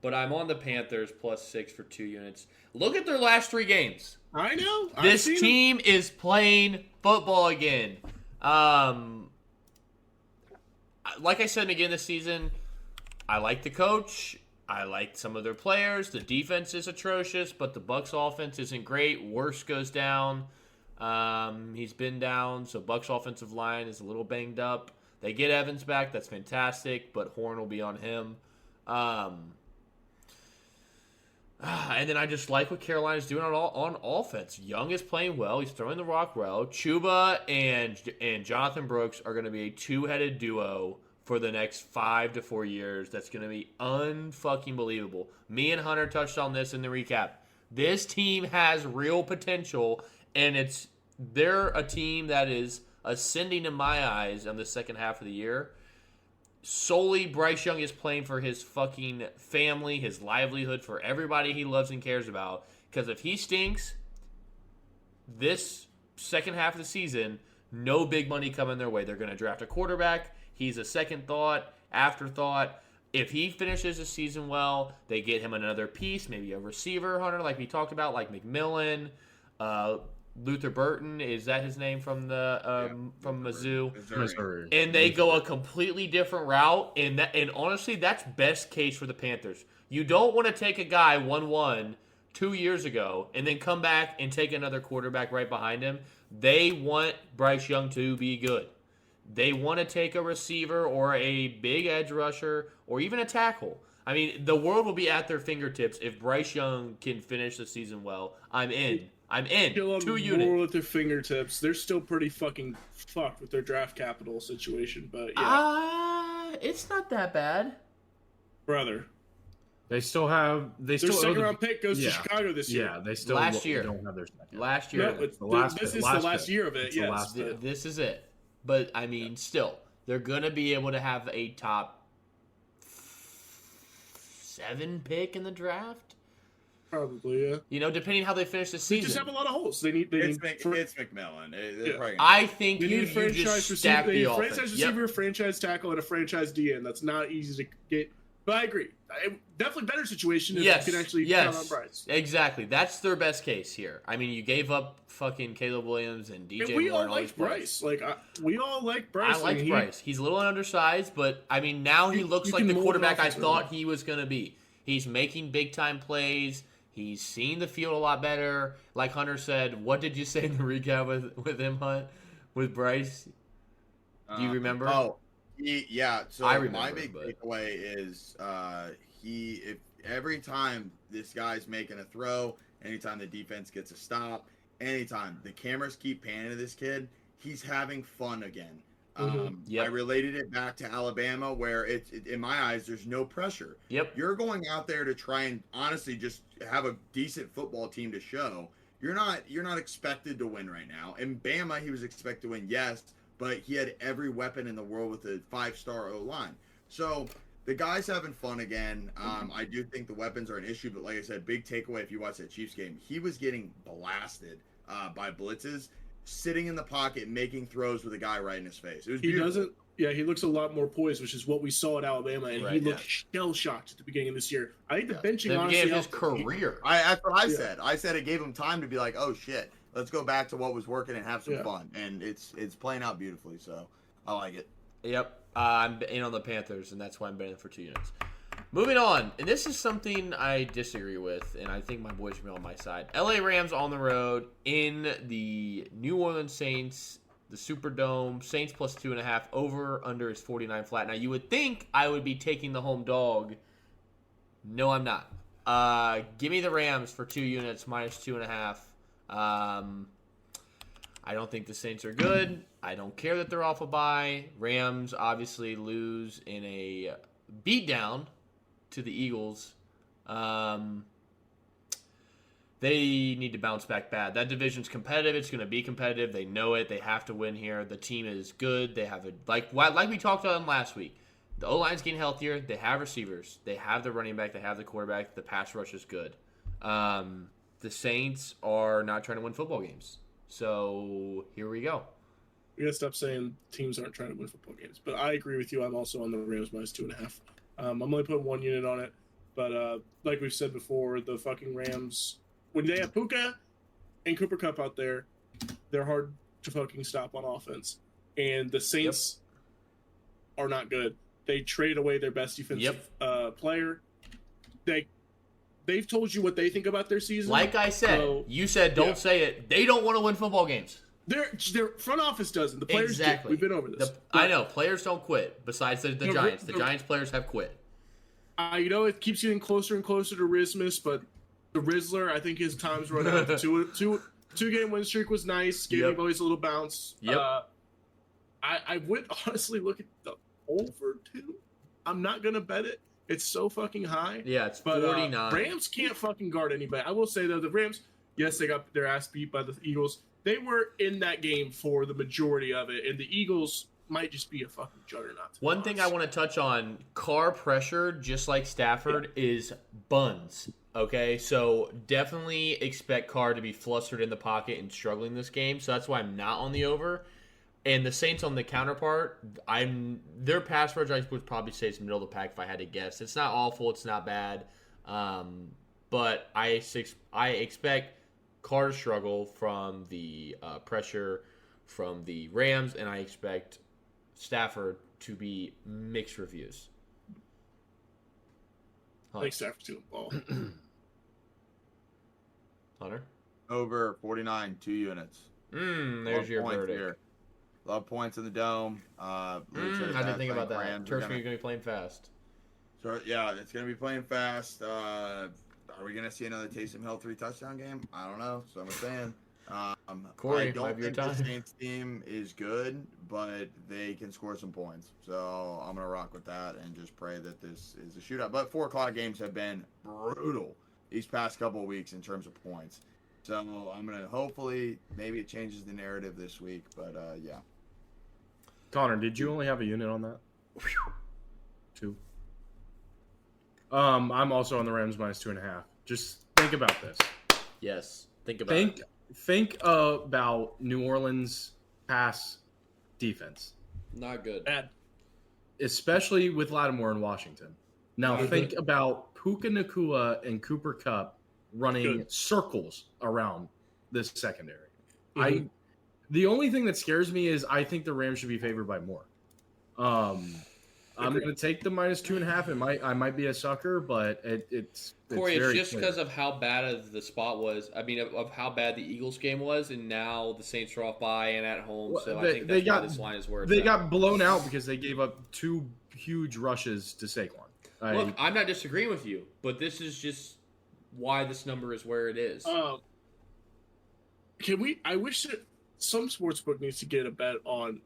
Speaker 2: but I'm on the Panthers plus 6 for 2 units. Look at their last 3 games.
Speaker 4: I know.
Speaker 2: This team is playing football again. Like I said again this season, I like the coach. I like some of their players. The defense is atrocious, but the Bucks offense isn't great. Worst goes down. He's been down, so Bucks offensive line is a little banged up. They get Evans back. That's fantastic, but Horn will be on him. And then I just like what Carolina's doing on offense. Young is playing well. He's throwing the rock well. Chuba and Jonathan Brooks are going to be a 2-headed duo for the next 5 to 4 years. That's going to be unfucking believable. Me and Hunter touched on this in the recap. This team has real potential, and they're a team that is ascending in my eyes in the second half of the year. Solely Bryce Young is playing for his fucking family, his livelihood, for everybody he loves and cares about. Because if he stinks this second half of the season, no big money coming their way. They're going to draft a quarterback. He's a second thought, afterthought. if he finishes the season well, they get him another piece, maybe a receiver, Hunter, like we talked about, like McMillan, Luther Burton, is that his name from the from Mizzou?
Speaker 3: Missouri.
Speaker 2: And they go a completely different route, and honestly, that's best case for the Panthers. You don't want to take a guy 1-1 2 years ago and then come back and take another quarterback right behind him. They want Bryce Young to be good. They want to take a receiver or a big edge rusher or even a tackle. I mean, the world will be at their fingertips if Bryce Young can finish the season well. I'm in.
Speaker 4: Still on
Speaker 2: 2
Speaker 4: the
Speaker 2: units.
Speaker 4: world at their fingertips. They're still pretty fucking fucked with their draft capital situation, but yeah,
Speaker 2: It's not that bad.
Speaker 4: brother.
Speaker 3: They still have. They
Speaker 4: Their
Speaker 3: still
Speaker 4: second round pick goes
Speaker 3: yeah.
Speaker 4: to Chicago this year.
Speaker 3: Yeah, they still
Speaker 2: Last year.
Speaker 3: don't have their second.
Speaker 2: Last year.
Speaker 4: No, it's,
Speaker 3: The last
Speaker 4: this
Speaker 3: pick,
Speaker 4: is
Speaker 3: last
Speaker 4: the last
Speaker 3: pick.
Speaker 4: year of it.
Speaker 3: It's the
Speaker 4: Yes,
Speaker 3: last pick.
Speaker 2: This is it. But, I mean, still, they're going to be able to have a top 7 pick in the draft.
Speaker 4: probably. Yeah,
Speaker 2: You know, depending how they finish the
Speaker 4: they
Speaker 2: season.
Speaker 4: just have a lot of holes. They need.
Speaker 5: It's McMillan. They're
Speaker 4: Yeah.
Speaker 5: probably gonna-
Speaker 2: I think
Speaker 4: They
Speaker 2: you,
Speaker 4: need a
Speaker 2: you
Speaker 4: franchise
Speaker 2: just
Speaker 4: receiver.
Speaker 2: stack
Speaker 4: They
Speaker 2: the
Speaker 4: need a
Speaker 2: offense.
Speaker 4: franchise
Speaker 2: Yep.
Speaker 4: receiver, a franchise tackle, and a franchise DN. That's not easy to get. But I agree. Definitely better situation if
Speaker 2: Yes,
Speaker 4: you can actually
Speaker 2: yes,
Speaker 4: count on Bryce.
Speaker 2: exactly. That's their best case here. I mean, you gave up fucking Caleb Williams and DJ
Speaker 4: And we
Speaker 2: Moore
Speaker 4: all
Speaker 2: and all these
Speaker 4: like
Speaker 2: players.
Speaker 4: Bryce. We all like Bryce.
Speaker 2: I like
Speaker 4: and
Speaker 2: Bryce. He's a little undersized, but I mean, now he
Speaker 4: You-
Speaker 2: looks
Speaker 4: you
Speaker 2: like
Speaker 4: can
Speaker 2: the
Speaker 4: mold an
Speaker 2: quarterback I
Speaker 4: offense
Speaker 2: thought
Speaker 4: around.
Speaker 2: he was going to be. He's making big time plays. He's seeing the field a lot better. Like Hunter said, what did you say in the recap with him, Hunt, with Bryce? Do you remember?
Speaker 5: Yeah. So
Speaker 2: I
Speaker 5: my
Speaker 2: remember,
Speaker 5: big
Speaker 2: but-
Speaker 5: takeaway is if every time this guy's making a throw, anytime the defense gets a stop, anytime the cameras keep panning to this kid, he's having fun again.
Speaker 2: Yep.
Speaker 5: I related it back to Alabama, where it in my eyes, there's no pressure.
Speaker 2: Yep.
Speaker 5: You're going out there to try and honestly just have a decent football team to show. You're not expected to win right now. In Bama, he was expected to win, yes, but he had every weapon in the world with a 5-star O-line. So the guy's having fun again. I do think the weapons are an issue, but like I said, big takeaway if you watch that Chiefs game, he was getting blasted by blitzes, sitting in the pocket, making throws with a guy right in his face. It was
Speaker 4: He
Speaker 5: beautiful.
Speaker 4: doesn't. Yeah, he looks a lot more poised, which is what we saw at Alabama, and he
Speaker 2: Right,
Speaker 4: looked shell shocked at the beginning of this year. I think the
Speaker 5: Yeah.
Speaker 4: benching
Speaker 2: The
Speaker 4: honestly
Speaker 2: game of his
Speaker 4: helped him.
Speaker 2: career.
Speaker 5: That's what I
Speaker 4: Yeah.
Speaker 5: said. I said it gave him time to be like, oh shit, let's go back to what was working and have some
Speaker 4: Yeah.
Speaker 5: fun. And it's playing out beautifully. So I like it.
Speaker 2: Yep. I'm in on the Panthers, and that's why I'm betting for 2 units. Moving on, and this is something I disagree with, and I think my boys will be on my side. LA Rams on the road in the New Orleans Saints, the Superdome. Saints plus 2.5, over under is 49 flat. Now, you would think I would be taking the home dog. No, I'm not. Give me the Rams for 2 units, minus 2.5. I don't think the Saints are good. I don't care that they're off a bye. Rams obviously lose in a beatdown to the Eagles. They need to bounce back bad. That division's competitive. It's going to be competitive. They know it. They have to win here. The team is good. They have like we talked about last week. The O-line's getting healthier. They have receivers. They have the running back. They have the quarterback. The pass rush is good. The Saints are not trying to win football games. So here we go.
Speaker 4: We gotta stop saying teams aren't trying to win football games. But I agree with you. I'm also on the Rams minus 2.5. I'm only putting 1 unit on it. But like we've said before, the fucking Rams, when they have Puka and Cooper Kupp out there, they're hard to fucking stop on offense. And the Saints are not good. They trade away their best defensive player. They've told you what they think about their season.
Speaker 2: Like I said,
Speaker 4: So,
Speaker 2: you said don't
Speaker 4: yeah.
Speaker 2: say it. They don't want to win football games.
Speaker 4: Their front office doesn't. The players
Speaker 2: Exactly.
Speaker 4: do. We've been over this.
Speaker 2: I know players don't quit. Besides the
Speaker 4: The-
Speaker 2: Giants, the
Speaker 4: the-
Speaker 2: Giants players have quit.
Speaker 4: It keeps getting closer and closer to Rismus, but the Rizzler, I think his time's run out. Two game win streak was nice. Gave
Speaker 2: Yep.
Speaker 4: the boys a little bounce.
Speaker 2: Yep.
Speaker 4: I would honestly look at the over 2. I'm not gonna bet it. It's so fucking high.
Speaker 2: Yeah, it's
Speaker 4: But
Speaker 2: 49.
Speaker 4: Rams can't fucking guard anybody. I will say though, the Rams, yes, they got their ass beat by the Eagles. They were in that game for the majority of it, and the Eagles might just be a fucking juggernaut. to be
Speaker 2: One thing I
Speaker 4: honest.
Speaker 2: want to touch on, Carr pressure, just like Stafford, is buns. Okay, so definitely expect Carr to be flustered in the pocket and struggling this game. So that's why I'm not on the over. And the Saints on the counterpart, their pass rush I would probably say is middle of the pack if I had to guess. It's not awful, it's not bad, but I expect Carr to struggle from the pressure from the Rams, and I expect Stafford to be mixed reviews.
Speaker 4: I think Stafford's doing ball.
Speaker 2: Hunter?
Speaker 5: Over 49, 2 units.
Speaker 2: There's your verdict.
Speaker 5: Here. Love points in the dome.
Speaker 2: I didn't think about that.
Speaker 5: Rams
Speaker 2: Turf's going to be playing fast.
Speaker 5: So, yeah, it's going to be playing fast. Are we going to see another Taysom Hill 3-touchdown game? I don't know. So I'm saying.
Speaker 2: Corey,
Speaker 5: I don't think
Speaker 2: time.
Speaker 5: the Saints team is good, but they can score some points. So I'm going to rock with that and just pray that this is a shootout. But 4 o'clock games have been brutal these past couple of weeks in terms of points. So I'm going to hopefully, maybe it changes the narrative this week. But, yeah.
Speaker 3: Connor, did you only have a unit on that? 2. I'm also on the Rams -2.5. Just think about this.
Speaker 2: Yes. Think about it.
Speaker 3: Think about New Orleans pass defense.
Speaker 2: Not good.
Speaker 4: Bad.
Speaker 3: Especially with Lattimore in Washington. Now think about Puka Nacua and Cooper Kupp running circles around this secondary.
Speaker 4: Mhm.
Speaker 3: The only thing that scares me is I think the Rams should be favored by more. I'm going to take the -2.5. I might be a sucker, but it's
Speaker 2: Corey, it's
Speaker 3: very
Speaker 2: just
Speaker 3: clear.
Speaker 2: because of how bad of the spot was. I mean, of how bad the Eagles game was, and now the Saints are off by and at home.
Speaker 3: Well,
Speaker 2: So
Speaker 3: they-
Speaker 2: I think
Speaker 3: they
Speaker 2: that's why
Speaker 3: got-
Speaker 2: this line is where it's
Speaker 3: They
Speaker 2: at.
Speaker 3: got blown out because they gave up 2 huge rushes to Saquon.
Speaker 2: Look, I'm not disagreeing with you, but this is just why this number is where it is.
Speaker 4: I wish that some sportsbook needs to get a bet on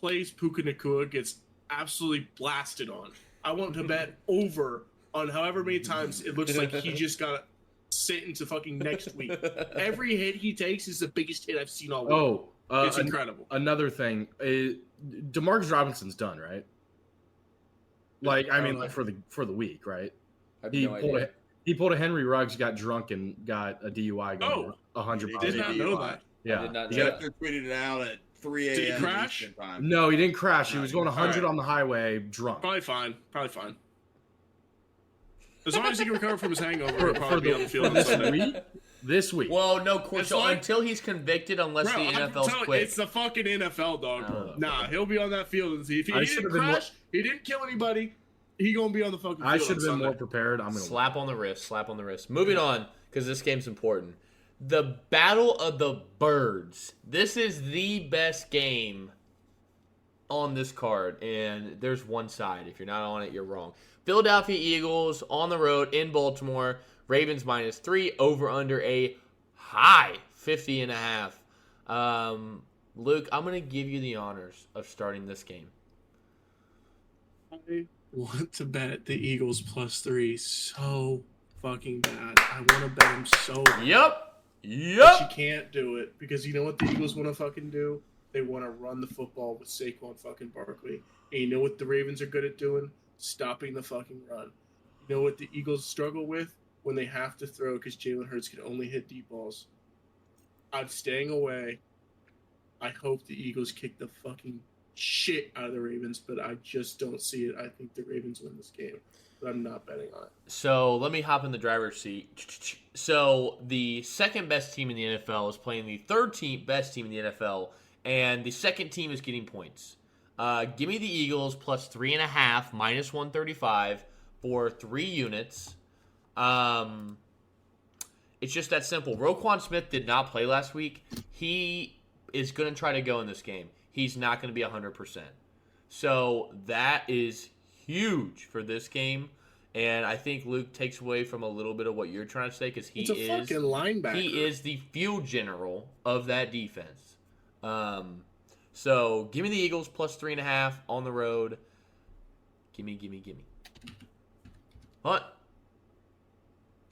Speaker 4: plays Puka Nacua gets absolutely blasted on. I want to bet over on however many times it looks like he just got sent into fucking next week. Every hit he takes is the biggest hit I've seen all week. It's incredible.
Speaker 3: Another thing, DeMarcus Robinson's done, right? Like, I mean, like for the week, right?
Speaker 2: I have no idea.
Speaker 3: He pulled a Henry Ruggs, got drunk, and got a DUI going 100
Speaker 5: He
Speaker 3: miles
Speaker 4: Did
Speaker 3: an
Speaker 4: not
Speaker 3: hour.
Speaker 4: know that.
Speaker 3: Yeah.
Speaker 2: I did not
Speaker 3: He
Speaker 2: know
Speaker 3: got-
Speaker 2: that.
Speaker 5: Tweeted it out at 3 a.m.
Speaker 4: Did he crash?
Speaker 5: Eastern time.
Speaker 3: No, he didn't crash. He
Speaker 5: No,
Speaker 3: was
Speaker 5: he
Speaker 3: going
Speaker 5: didn't.
Speaker 3: 100
Speaker 4: Alright.
Speaker 3: on the highway drunk.
Speaker 4: Probably fine. As long as he can recover from his hangover, he'll
Speaker 3: For
Speaker 4: probably be on the field on
Speaker 3: this
Speaker 4: Sunday.
Speaker 3: week. This week.
Speaker 2: Well, no, Corey.
Speaker 4: It's
Speaker 2: So
Speaker 4: like-
Speaker 2: until he's convicted, unless
Speaker 4: Bro,
Speaker 2: the
Speaker 4: I'm
Speaker 2: NFL's
Speaker 4: telling you,
Speaker 2: quick.
Speaker 4: it's the fucking NFL, dog.
Speaker 2: Oh.
Speaker 4: Nah, he'll be on that field. And see if he
Speaker 3: I
Speaker 4: didn't
Speaker 3: should've been
Speaker 4: crash, he didn't kill anybody. He gonna be on the fucking field.
Speaker 3: I should have
Speaker 4: on
Speaker 3: been more
Speaker 4: Sunday.
Speaker 3: prepared. I'm gonna
Speaker 2: Slap on the wrist. Slap on the wrist. Moving on, because this game's important. The Battle of the Birds. This is the best game on this card, and there's one side. If you're not on it, you're wrong. Philadelphia Eagles on the road in Baltimore. Ravens -3, over under a high 50.5. Luke, I'm going to give you the honors of starting this game.
Speaker 4: I want to bet the Eagles +3 so fucking bad. I want to bet them so bad.
Speaker 2: Yep.
Speaker 4: But you
Speaker 2: Yep.
Speaker 4: can't do it because you know what the Eagles want to fucking do? They want to run the football with Saquon fucking Barkley. And you know what the Ravens are good at doing? Stopping the fucking run. You know what the Eagles struggle with? When they have to throw because Jalen Hurts can only hit deep balls. I'm staying away. I hope the Eagles kick the fucking shit out of the Ravens, but I just don't see it. I think the Ravens win this game, but I'm not betting on it.
Speaker 2: So let me hop in the driver's seat. So the second best team in the NFL is playing the third best team in the NFL, and the second team is getting points. Give me the Eagles +3.5, -135 for 3 units. It's just that simple. Roquan Smith did not play last week. He is going to try to go in this game. He's not going to be 100%. So that is huge for this game. And I think Luke takes away from a little bit of what you're trying to say because
Speaker 4: It's a fucking linebacker.
Speaker 2: he is the field general of that defense. So give me the Eagles +3.5 on the road. Gimme. What?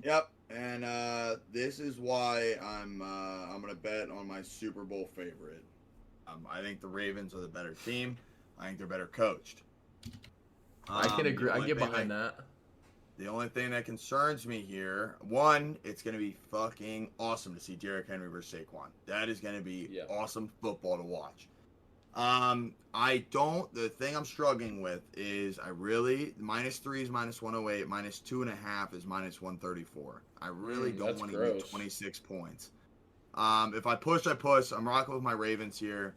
Speaker 5: Yep, and this is why I'm gonna bet on my Super Bowl favorite. I think the Ravens are the better team. I think they're better coached.
Speaker 2: I can agree.
Speaker 5: the
Speaker 2: I
Speaker 5: only
Speaker 2: get
Speaker 5: thing
Speaker 2: behind that.
Speaker 5: The only thing that concerns me here, one, it's gonna be fucking awesome to see Derrick Henry versus Saquon. That is gonna be
Speaker 2: Yeah.
Speaker 5: awesome football to watch. The thing I'm struggling with is -3 is -108, -2.5 is -134. I really don't
Speaker 2: that's
Speaker 5: want to get
Speaker 2: gross.
Speaker 5: 26 points. If I push, I push. I'm rocking with my Ravens here.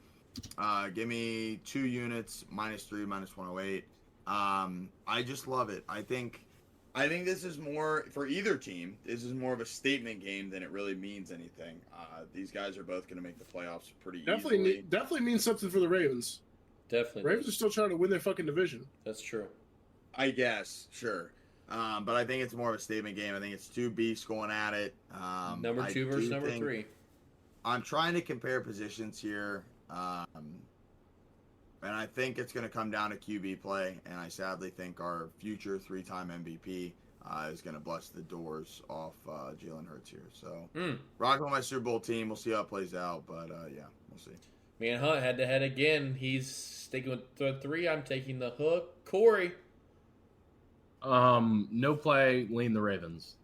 Speaker 5: Give me 2 units, -3, -108. I just love it. I think this is more for either team. This is more of a statement game than it really means anything. These guys are both going to make the playoffs pretty easily.
Speaker 4: Definitely means something for the Ravens.
Speaker 2: Definitely.
Speaker 4: Ravens are still trying to win their fucking division.
Speaker 2: That's true.
Speaker 5: I guess, sure. But I think it's more of a statement game. I think it's 2 beasts going at it.
Speaker 2: Number 2 versus number 3.
Speaker 5: I'm trying to compare positions here. And I think it's going to come down to QB play. And I sadly think our future 3-time MVP is going to bust the doors off Jalen Hurts here. So, rocking with my Super Bowl team. We'll see how it plays out. But, yeah, we'll see.
Speaker 2: Me and Hunt head-to-head again. He's sticking with the 3. I'm taking the hook. Corey.
Speaker 3: No play, lean the Ravens.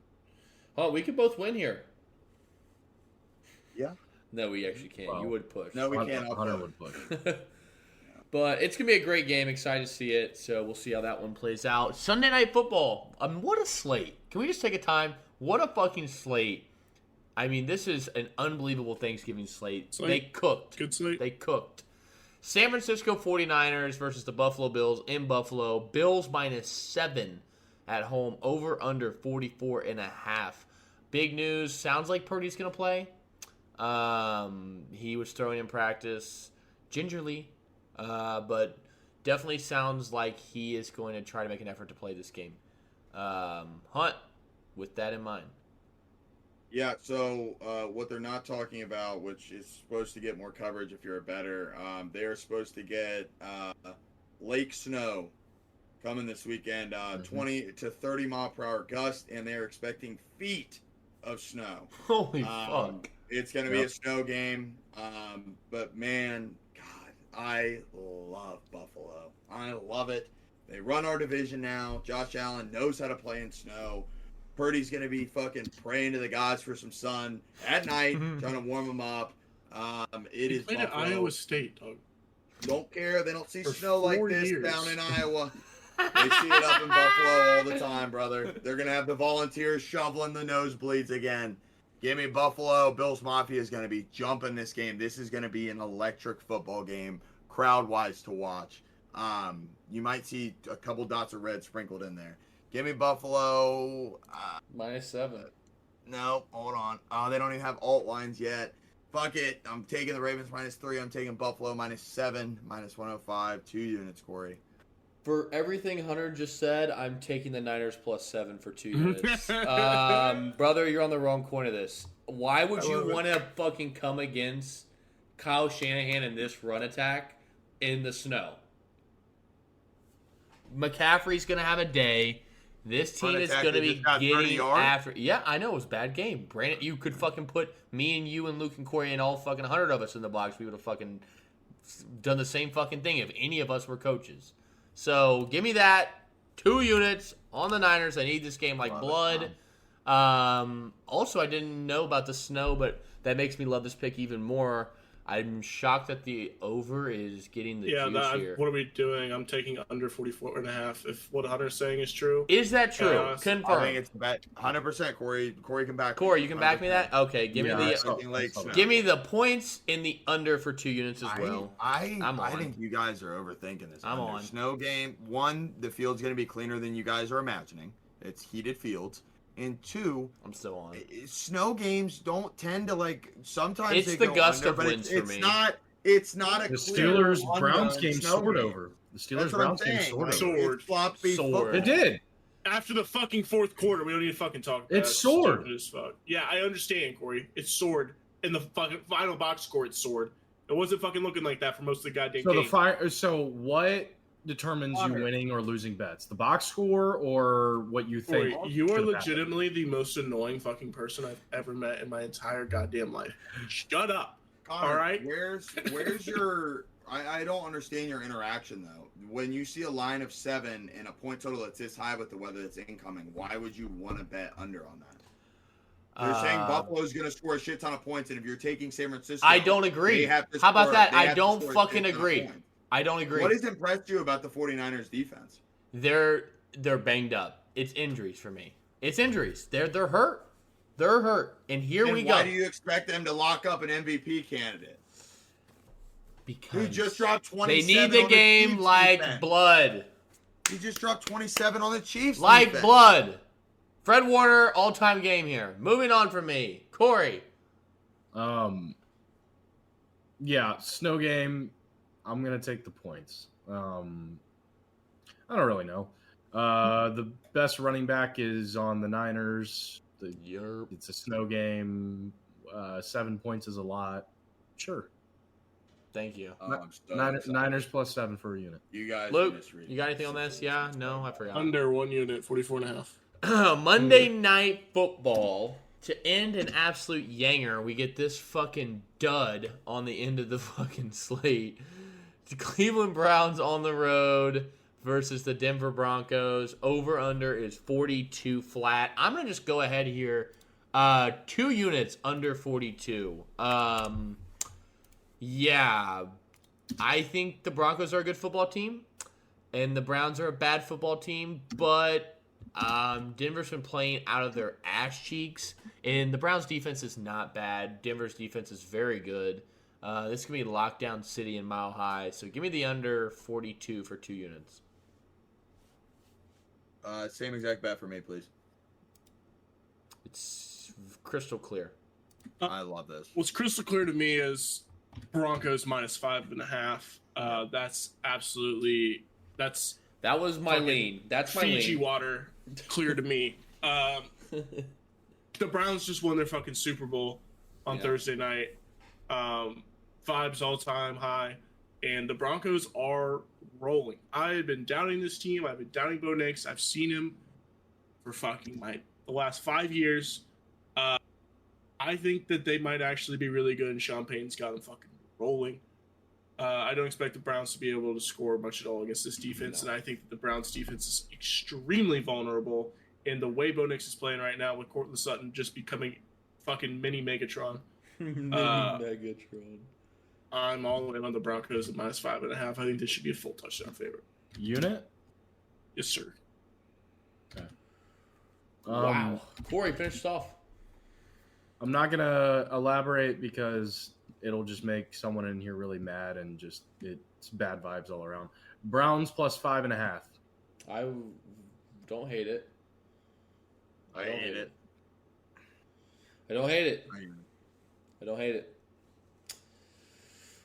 Speaker 2: Oh, we could both win here.
Speaker 5: Yeah.
Speaker 2: No, we actually can't.
Speaker 3: Well,
Speaker 2: you would push.
Speaker 5: No, we can't.
Speaker 3: Hunter would push.
Speaker 2: But it's going to be a great game. Excited to see it. So we'll see how that one plays out. Sunday Night Football. What a slate. Can we just take a time? What a fucking slate. I mean, this is an unbelievable Thanksgiving slate. They cooked.
Speaker 4: Good slate.
Speaker 2: They cooked. San Francisco 49ers versus the Buffalo Bills in Buffalo. Bills -7 at home. Over under 44.5. Big news. Sounds like Purdy's going to play. He was throwing in practice gingerly. But definitely sounds like he is going to try to make an effort to play this game. Hunt, with that in mind.
Speaker 5: Yeah, so what they're not talking about, which is supposed to get more coverage if you're a bettor, they are supposed to get lake snow coming this weekend, 20 to 30 mile per hour gust, and they're expecting feet of snow.
Speaker 2: Holy fuck.
Speaker 5: It's going to be a snow game, but man, God, I love Buffalo. I love it. They run our division now. Josh Allen knows how to play in snow. Purdy's going to be fucking praying to the gods for some sun at night, trying to warm them up. It is
Speaker 4: played at
Speaker 5: Buffalo.
Speaker 4: Iowa State, dog.
Speaker 5: Don't care. They don't see
Speaker 4: For
Speaker 5: snow like
Speaker 4: 4
Speaker 5: this
Speaker 4: years.
Speaker 5: down in Iowa. They see it up in Buffalo all the time, brother. They're going to have the volunteers shoveling the nosebleeds again. Give me Buffalo. Bills Mafia is going to be jumping this game. This is going to be an electric football game, crowd-wise to watch. You might see a couple dots of red sprinkled in there. Give me Buffalo.
Speaker 2: -7.
Speaker 5: No, hold on. They don't even have alt lines yet. Fuck it. I'm taking the Ravens -3. I'm taking Buffalo -7, -105. 2 units, Corey.
Speaker 2: For everything Hunter just said, I'm taking the Niners +7 for 2 units. Brother, you're on the wrong coin of this. Why would you want to fucking come against Kyle Shanahan in this run attack in the snow? McCaffrey's going to have a day. This team is going to be getting after. Yeah, I know. It was a bad game. Brandon, you could fucking put me and you and Luke and Corey and all fucking 100 of us in the box. We would have fucking done the same fucking thing if any of us were coaches. So give me that. 2 units on the Niners. I need this game like blood. Also, I didn't know about the snow, but that makes me love this pick even more. I'm shocked that the over is getting the juice here.
Speaker 4: What are we doing? I'm taking under 44.5. If what Hunter's saying is true.
Speaker 2: Is that true? Confirm.
Speaker 5: I think it's 100%. Corey can back.
Speaker 2: Corey, you can back me that? Okay, give me the points in the under for 2 units as well.
Speaker 5: I think you guys are overthinking this.
Speaker 2: I'm on.
Speaker 5: Snow game. 1, the field's going to be cleaner than you guys are imagining. It's heated fields. And 2,
Speaker 2: I'm still on.
Speaker 5: Snow games don't tend to sometimes
Speaker 2: it's
Speaker 5: they
Speaker 2: the
Speaker 5: go
Speaker 2: gust
Speaker 5: under,
Speaker 2: of
Speaker 5: but
Speaker 2: winds for me.
Speaker 5: It's not a
Speaker 3: The
Speaker 5: clear
Speaker 3: Steelers Browns game soared
Speaker 5: game.
Speaker 3: over. The Steelers Browns game soared over.
Speaker 4: Sword.
Speaker 5: It's floppy football.
Speaker 3: It did.
Speaker 4: After the fucking 4th quarter, we don't need to fucking talk about it.
Speaker 3: It's soared.
Speaker 4: Stupid as fuck. Yeah, I understand, Corey. It's soared. In the fucking final box score, it's soared. It wasn't fucking looking like that for most of the goddamn game.
Speaker 3: So what determines you winning or losing bets? The box score or what you think?
Speaker 4: Corey, you are legitimately the most annoying fucking person I've ever met in my entire goddamn life. Shut up.
Speaker 5: Connor,
Speaker 4: all right?
Speaker 5: Where's your... I don't understand your interaction, though. When you see a line of 7 and a point total that's this high with the weather that's incoming, why would you want to bet under on You're saying Buffalo's going to score a shit ton of points, and if you're taking San Francisco,
Speaker 2: I don't agree.
Speaker 5: they have to
Speaker 2: How about
Speaker 5: score-
Speaker 2: that?
Speaker 5: they
Speaker 2: I
Speaker 5: have to
Speaker 2: don't
Speaker 5: score a
Speaker 2: fucking
Speaker 5: shit ton of
Speaker 2: agree.
Speaker 5: points.
Speaker 2: I don't agree.
Speaker 5: What has impressed you about the 49ers defense?
Speaker 2: They're banged up. It's injuries for me. It's injuries. They're hurt. They're hurt. And here
Speaker 5: And
Speaker 2: we go.
Speaker 5: why do you expect them to lock up an MVP candidate
Speaker 2: Because
Speaker 5: who just dropped
Speaker 2: they
Speaker 5: 27?
Speaker 2: need the
Speaker 5: on
Speaker 2: game
Speaker 5: Chiefs
Speaker 2: like
Speaker 5: defense?
Speaker 2: blood.
Speaker 5: He just dropped 27 on the Chiefs.
Speaker 2: Like
Speaker 5: defense.
Speaker 2: blood. Fred Warner, all-time game here. Moving on from me. Corey.
Speaker 3: Yeah, snow game. I'm gonna take the points. I don't really know. The best running back is on the Niners. It's a snow game. 7 points is a lot. Sure.
Speaker 2: Thank you.
Speaker 5: Oh, I'm so
Speaker 3: Niners plus 7 for a unit.
Speaker 5: You guys
Speaker 2: Luke,
Speaker 5: misread.
Speaker 2: you got anything on this? Yeah? No? I forgot.
Speaker 4: Under 1 unit, 44.5.
Speaker 2: Monday Night Football. To end an absolute yanger, we get this fucking dud on the end of the fucking slate. The Cleveland Browns on the road versus the Denver Broncos. Over-under is 42 flat. I'm going to just go ahead here. 2 units under 42. Yeah. I think the Broncos are a good football team. And the Browns are a bad football team. But Denver's been playing out of their ass cheeks. And the Browns' defense is not bad. Denver's defense is very good. This is going to be lockdown city and mile high. So give me the under 42 for 2 units.
Speaker 5: Same exact bet for me, please.
Speaker 2: It's crystal clear.
Speaker 5: I love this.
Speaker 4: What's crystal clear to me is Broncos minus 5.5. That's absolutely
Speaker 2: That was my
Speaker 4: fucking
Speaker 2: lean. That's my
Speaker 4: Fiji
Speaker 2: lean.
Speaker 4: water clear to me. The Browns just won their fucking Super Bowl on Thursday night. Vibes all time high, and the Broncos are rolling. I've been doubting this team. I've been doubting Bo Nix. I've seen him for fucking the last 5 years. I think that they might actually be really good, and Sean Payton's got them fucking rolling. I don't expect the Browns to be able to score much at all against this defense, and I think that the Browns' defense is extremely vulnerable. And the way Bo Nix is playing right now with Courtland Sutton just becoming fucking mini Megatron.
Speaker 2: Megatron.
Speaker 4: I'm all in on the Broncos at minus 5.5. I think this should be a full touchdown favorite.
Speaker 3: Unit?
Speaker 4: Yes, sir.
Speaker 3: Okay.
Speaker 2: Wow. Corey, finished off.
Speaker 3: I'm not gonna elaborate because it'll just make someone in here really mad and just it's bad vibes all around. Browns plus 5.5.
Speaker 2: I don't hate it.
Speaker 5: I hate it.
Speaker 2: I don't hate it. I don't hate it.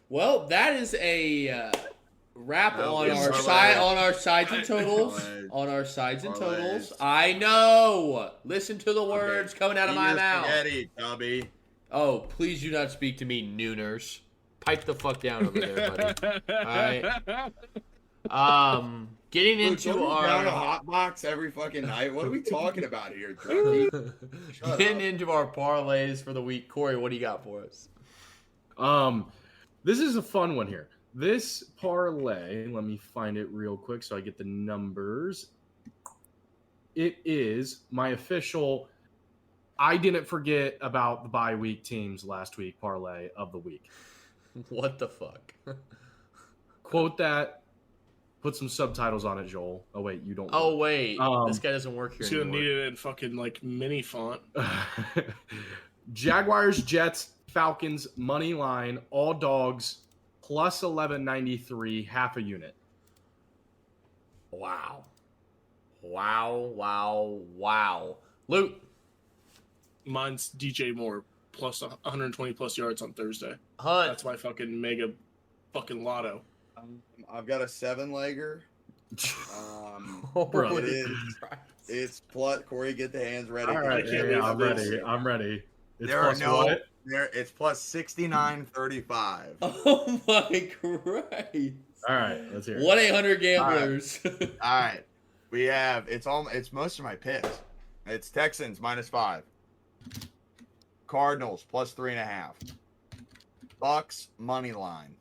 Speaker 2: Well, that is a wrap on our sides and totals. On our sides and totals. I know. Listen to the words coming out of my mouth.
Speaker 5: Spaghetti, Tubby.
Speaker 2: Oh, please do not speak to me, nooners. Pipe the fuck down over there, buddy. All right. Getting into
Speaker 5: Look,
Speaker 2: our
Speaker 5: down a hot box every fucking night. What are we talking about here, Drunky?
Speaker 2: getting into our parlays for the week. Corey, what do you got for us?
Speaker 3: This is a fun one here. This parlay, let me find it real quick so I get the numbers. It is my official I didn't forget about the bye week teams last week parlay of the week.
Speaker 2: What the fuck?
Speaker 3: Quote that. Put some subtitles on it, Joel. Oh, wait, you don't.
Speaker 2: Oh, wait. This guy doesn't work here
Speaker 4: He's gonna
Speaker 2: anymore.
Speaker 4: need it in fucking mini font.
Speaker 3: Jaguars, Jets, Falcons, money line, all dogs, plus 1193, half a unit.
Speaker 2: Wow. Wow. Luke.
Speaker 4: Mine's DJ Moore plus 120 plus yards on Thursday.
Speaker 2: Hunt.
Speaker 4: That's my fucking mega fucking lotto.
Speaker 5: I've got a 7-legger.
Speaker 3: Bro.
Speaker 5: It is. It's plus. Corey, get the hands ready.
Speaker 3: All right, I'm ready. It's
Speaker 5: There
Speaker 3: plus
Speaker 5: are no.
Speaker 3: what?
Speaker 5: It's plus 69.35.
Speaker 2: Oh my Christ.
Speaker 3: All right, let's hear it.
Speaker 2: 1-800-GAMBLERS.
Speaker 5: All right, we have. It's most of my picks. It's Texans minus 5. Cardinals plus 3.5. Bucks money line.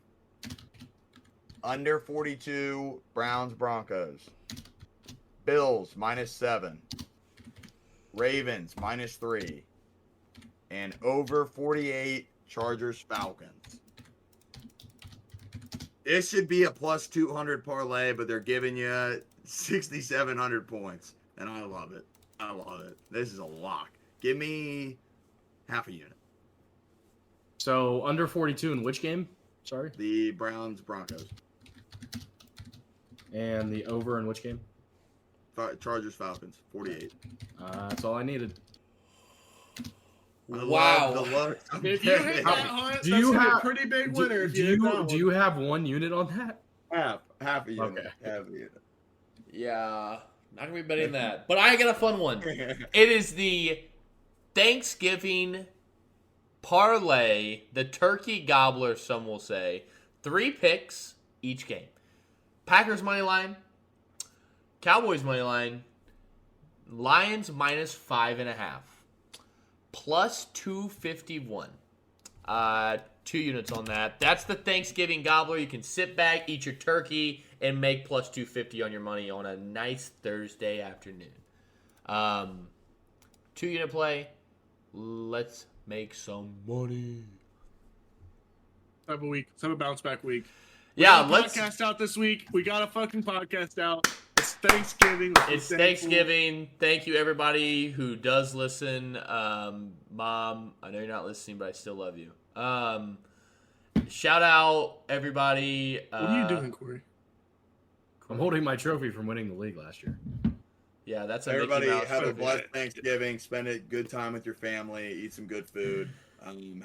Speaker 5: Under 42. Browns Broncos. Bills minus 7. Ravens minus 3. and over 48 Chargers Falcons. This should be a plus 200 parlay, but they're giving you 6,700 points, and I love it. I love it. This is a lock. Give me half a unit.
Speaker 3: So under 42 in which game? Sorry.
Speaker 5: The Browns Broncos.
Speaker 3: And the over in which game?
Speaker 5: Chargers Falcons 48.
Speaker 3: That's all I needed.
Speaker 5: I
Speaker 2: Wow.
Speaker 5: love the look.
Speaker 4: If you hit that hunt,
Speaker 3: Do
Speaker 4: that's
Speaker 3: you
Speaker 4: gonna be a
Speaker 3: have-
Speaker 4: pretty big winner.
Speaker 3: Do you have one unit on that?
Speaker 5: half a unit.
Speaker 3: Okay.
Speaker 5: Half a unit.
Speaker 2: Yeah, not gonna be betting that. But I got a fun one. It is the Thanksgiving parlay, the turkey gobbler, some will say. 3 picks each game. Packers money line, Cowboys money line, Lions minus 5.5, plus 251. 2 units on that. That's the Thanksgiving gobbler. You can sit back, eat your turkey, and make plus 250 on your money on a nice Thursday afternoon. 2 unit play. Let's make some money.
Speaker 4: Type of week. Let's have a bounce back week.
Speaker 2: Yeah,
Speaker 4: We got a
Speaker 2: let's.
Speaker 4: podcast out this week. We got a fucking podcast out. It's Thanksgiving. Let's be
Speaker 2: It's
Speaker 4: thankful.
Speaker 2: Thanksgiving. Thank you, everybody who does listen. Mom, I know you're not listening, but I still love you. Shout out, everybody.
Speaker 4: What are you doing, Corey?
Speaker 3: I'm holding my trophy from winning the league last year.
Speaker 2: Yeah, that's a
Speaker 5: Everybody
Speaker 2: Mickey Mouse
Speaker 5: have a
Speaker 2: trophy.
Speaker 5: blessed Thanksgiving. Spend a good time with your family. Eat some good food.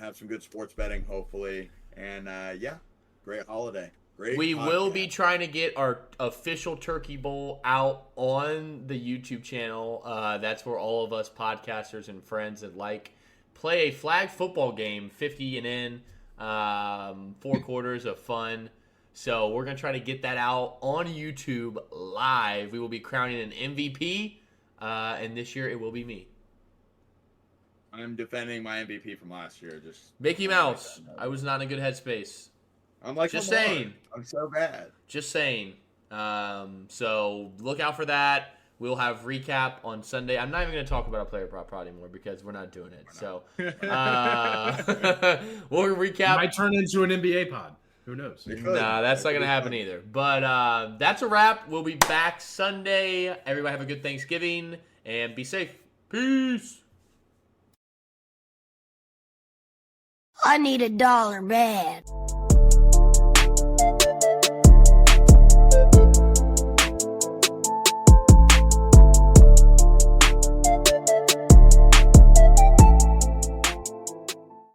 Speaker 5: Have some good sports betting, hopefully. And yeah, great holiday. Great.
Speaker 2: We will
Speaker 5: podcast.
Speaker 2: be trying to get our official Turkey Bowl out on the YouTube channel. That's where all of us podcasters and friends that play a flag football game, 50 and in, 4 quarters of fun. So we're going to try to get that out on YouTube live. We will be crowning an MVP, and this year it will be me.
Speaker 5: I'm defending my MVP from last year. Just
Speaker 2: Mickey Mouse. I was not in a good headspace.
Speaker 5: I'm like
Speaker 2: Just
Speaker 5: Lamar.
Speaker 2: saying.
Speaker 5: I'm so bad.
Speaker 2: Just saying. So look out for that. We'll have recap on Sunday. I'm not even going to talk about a player prop pod anymore because we're not doing it. So we'll recap.
Speaker 3: Might turn into an NBA pod. Who knows?
Speaker 5: It could.
Speaker 2: Nah, that's not going to happen either. But that's a wrap. We'll be back Sunday. Everybody have a good Thanksgiving and be safe. Peace.
Speaker 1: I need $1 bad.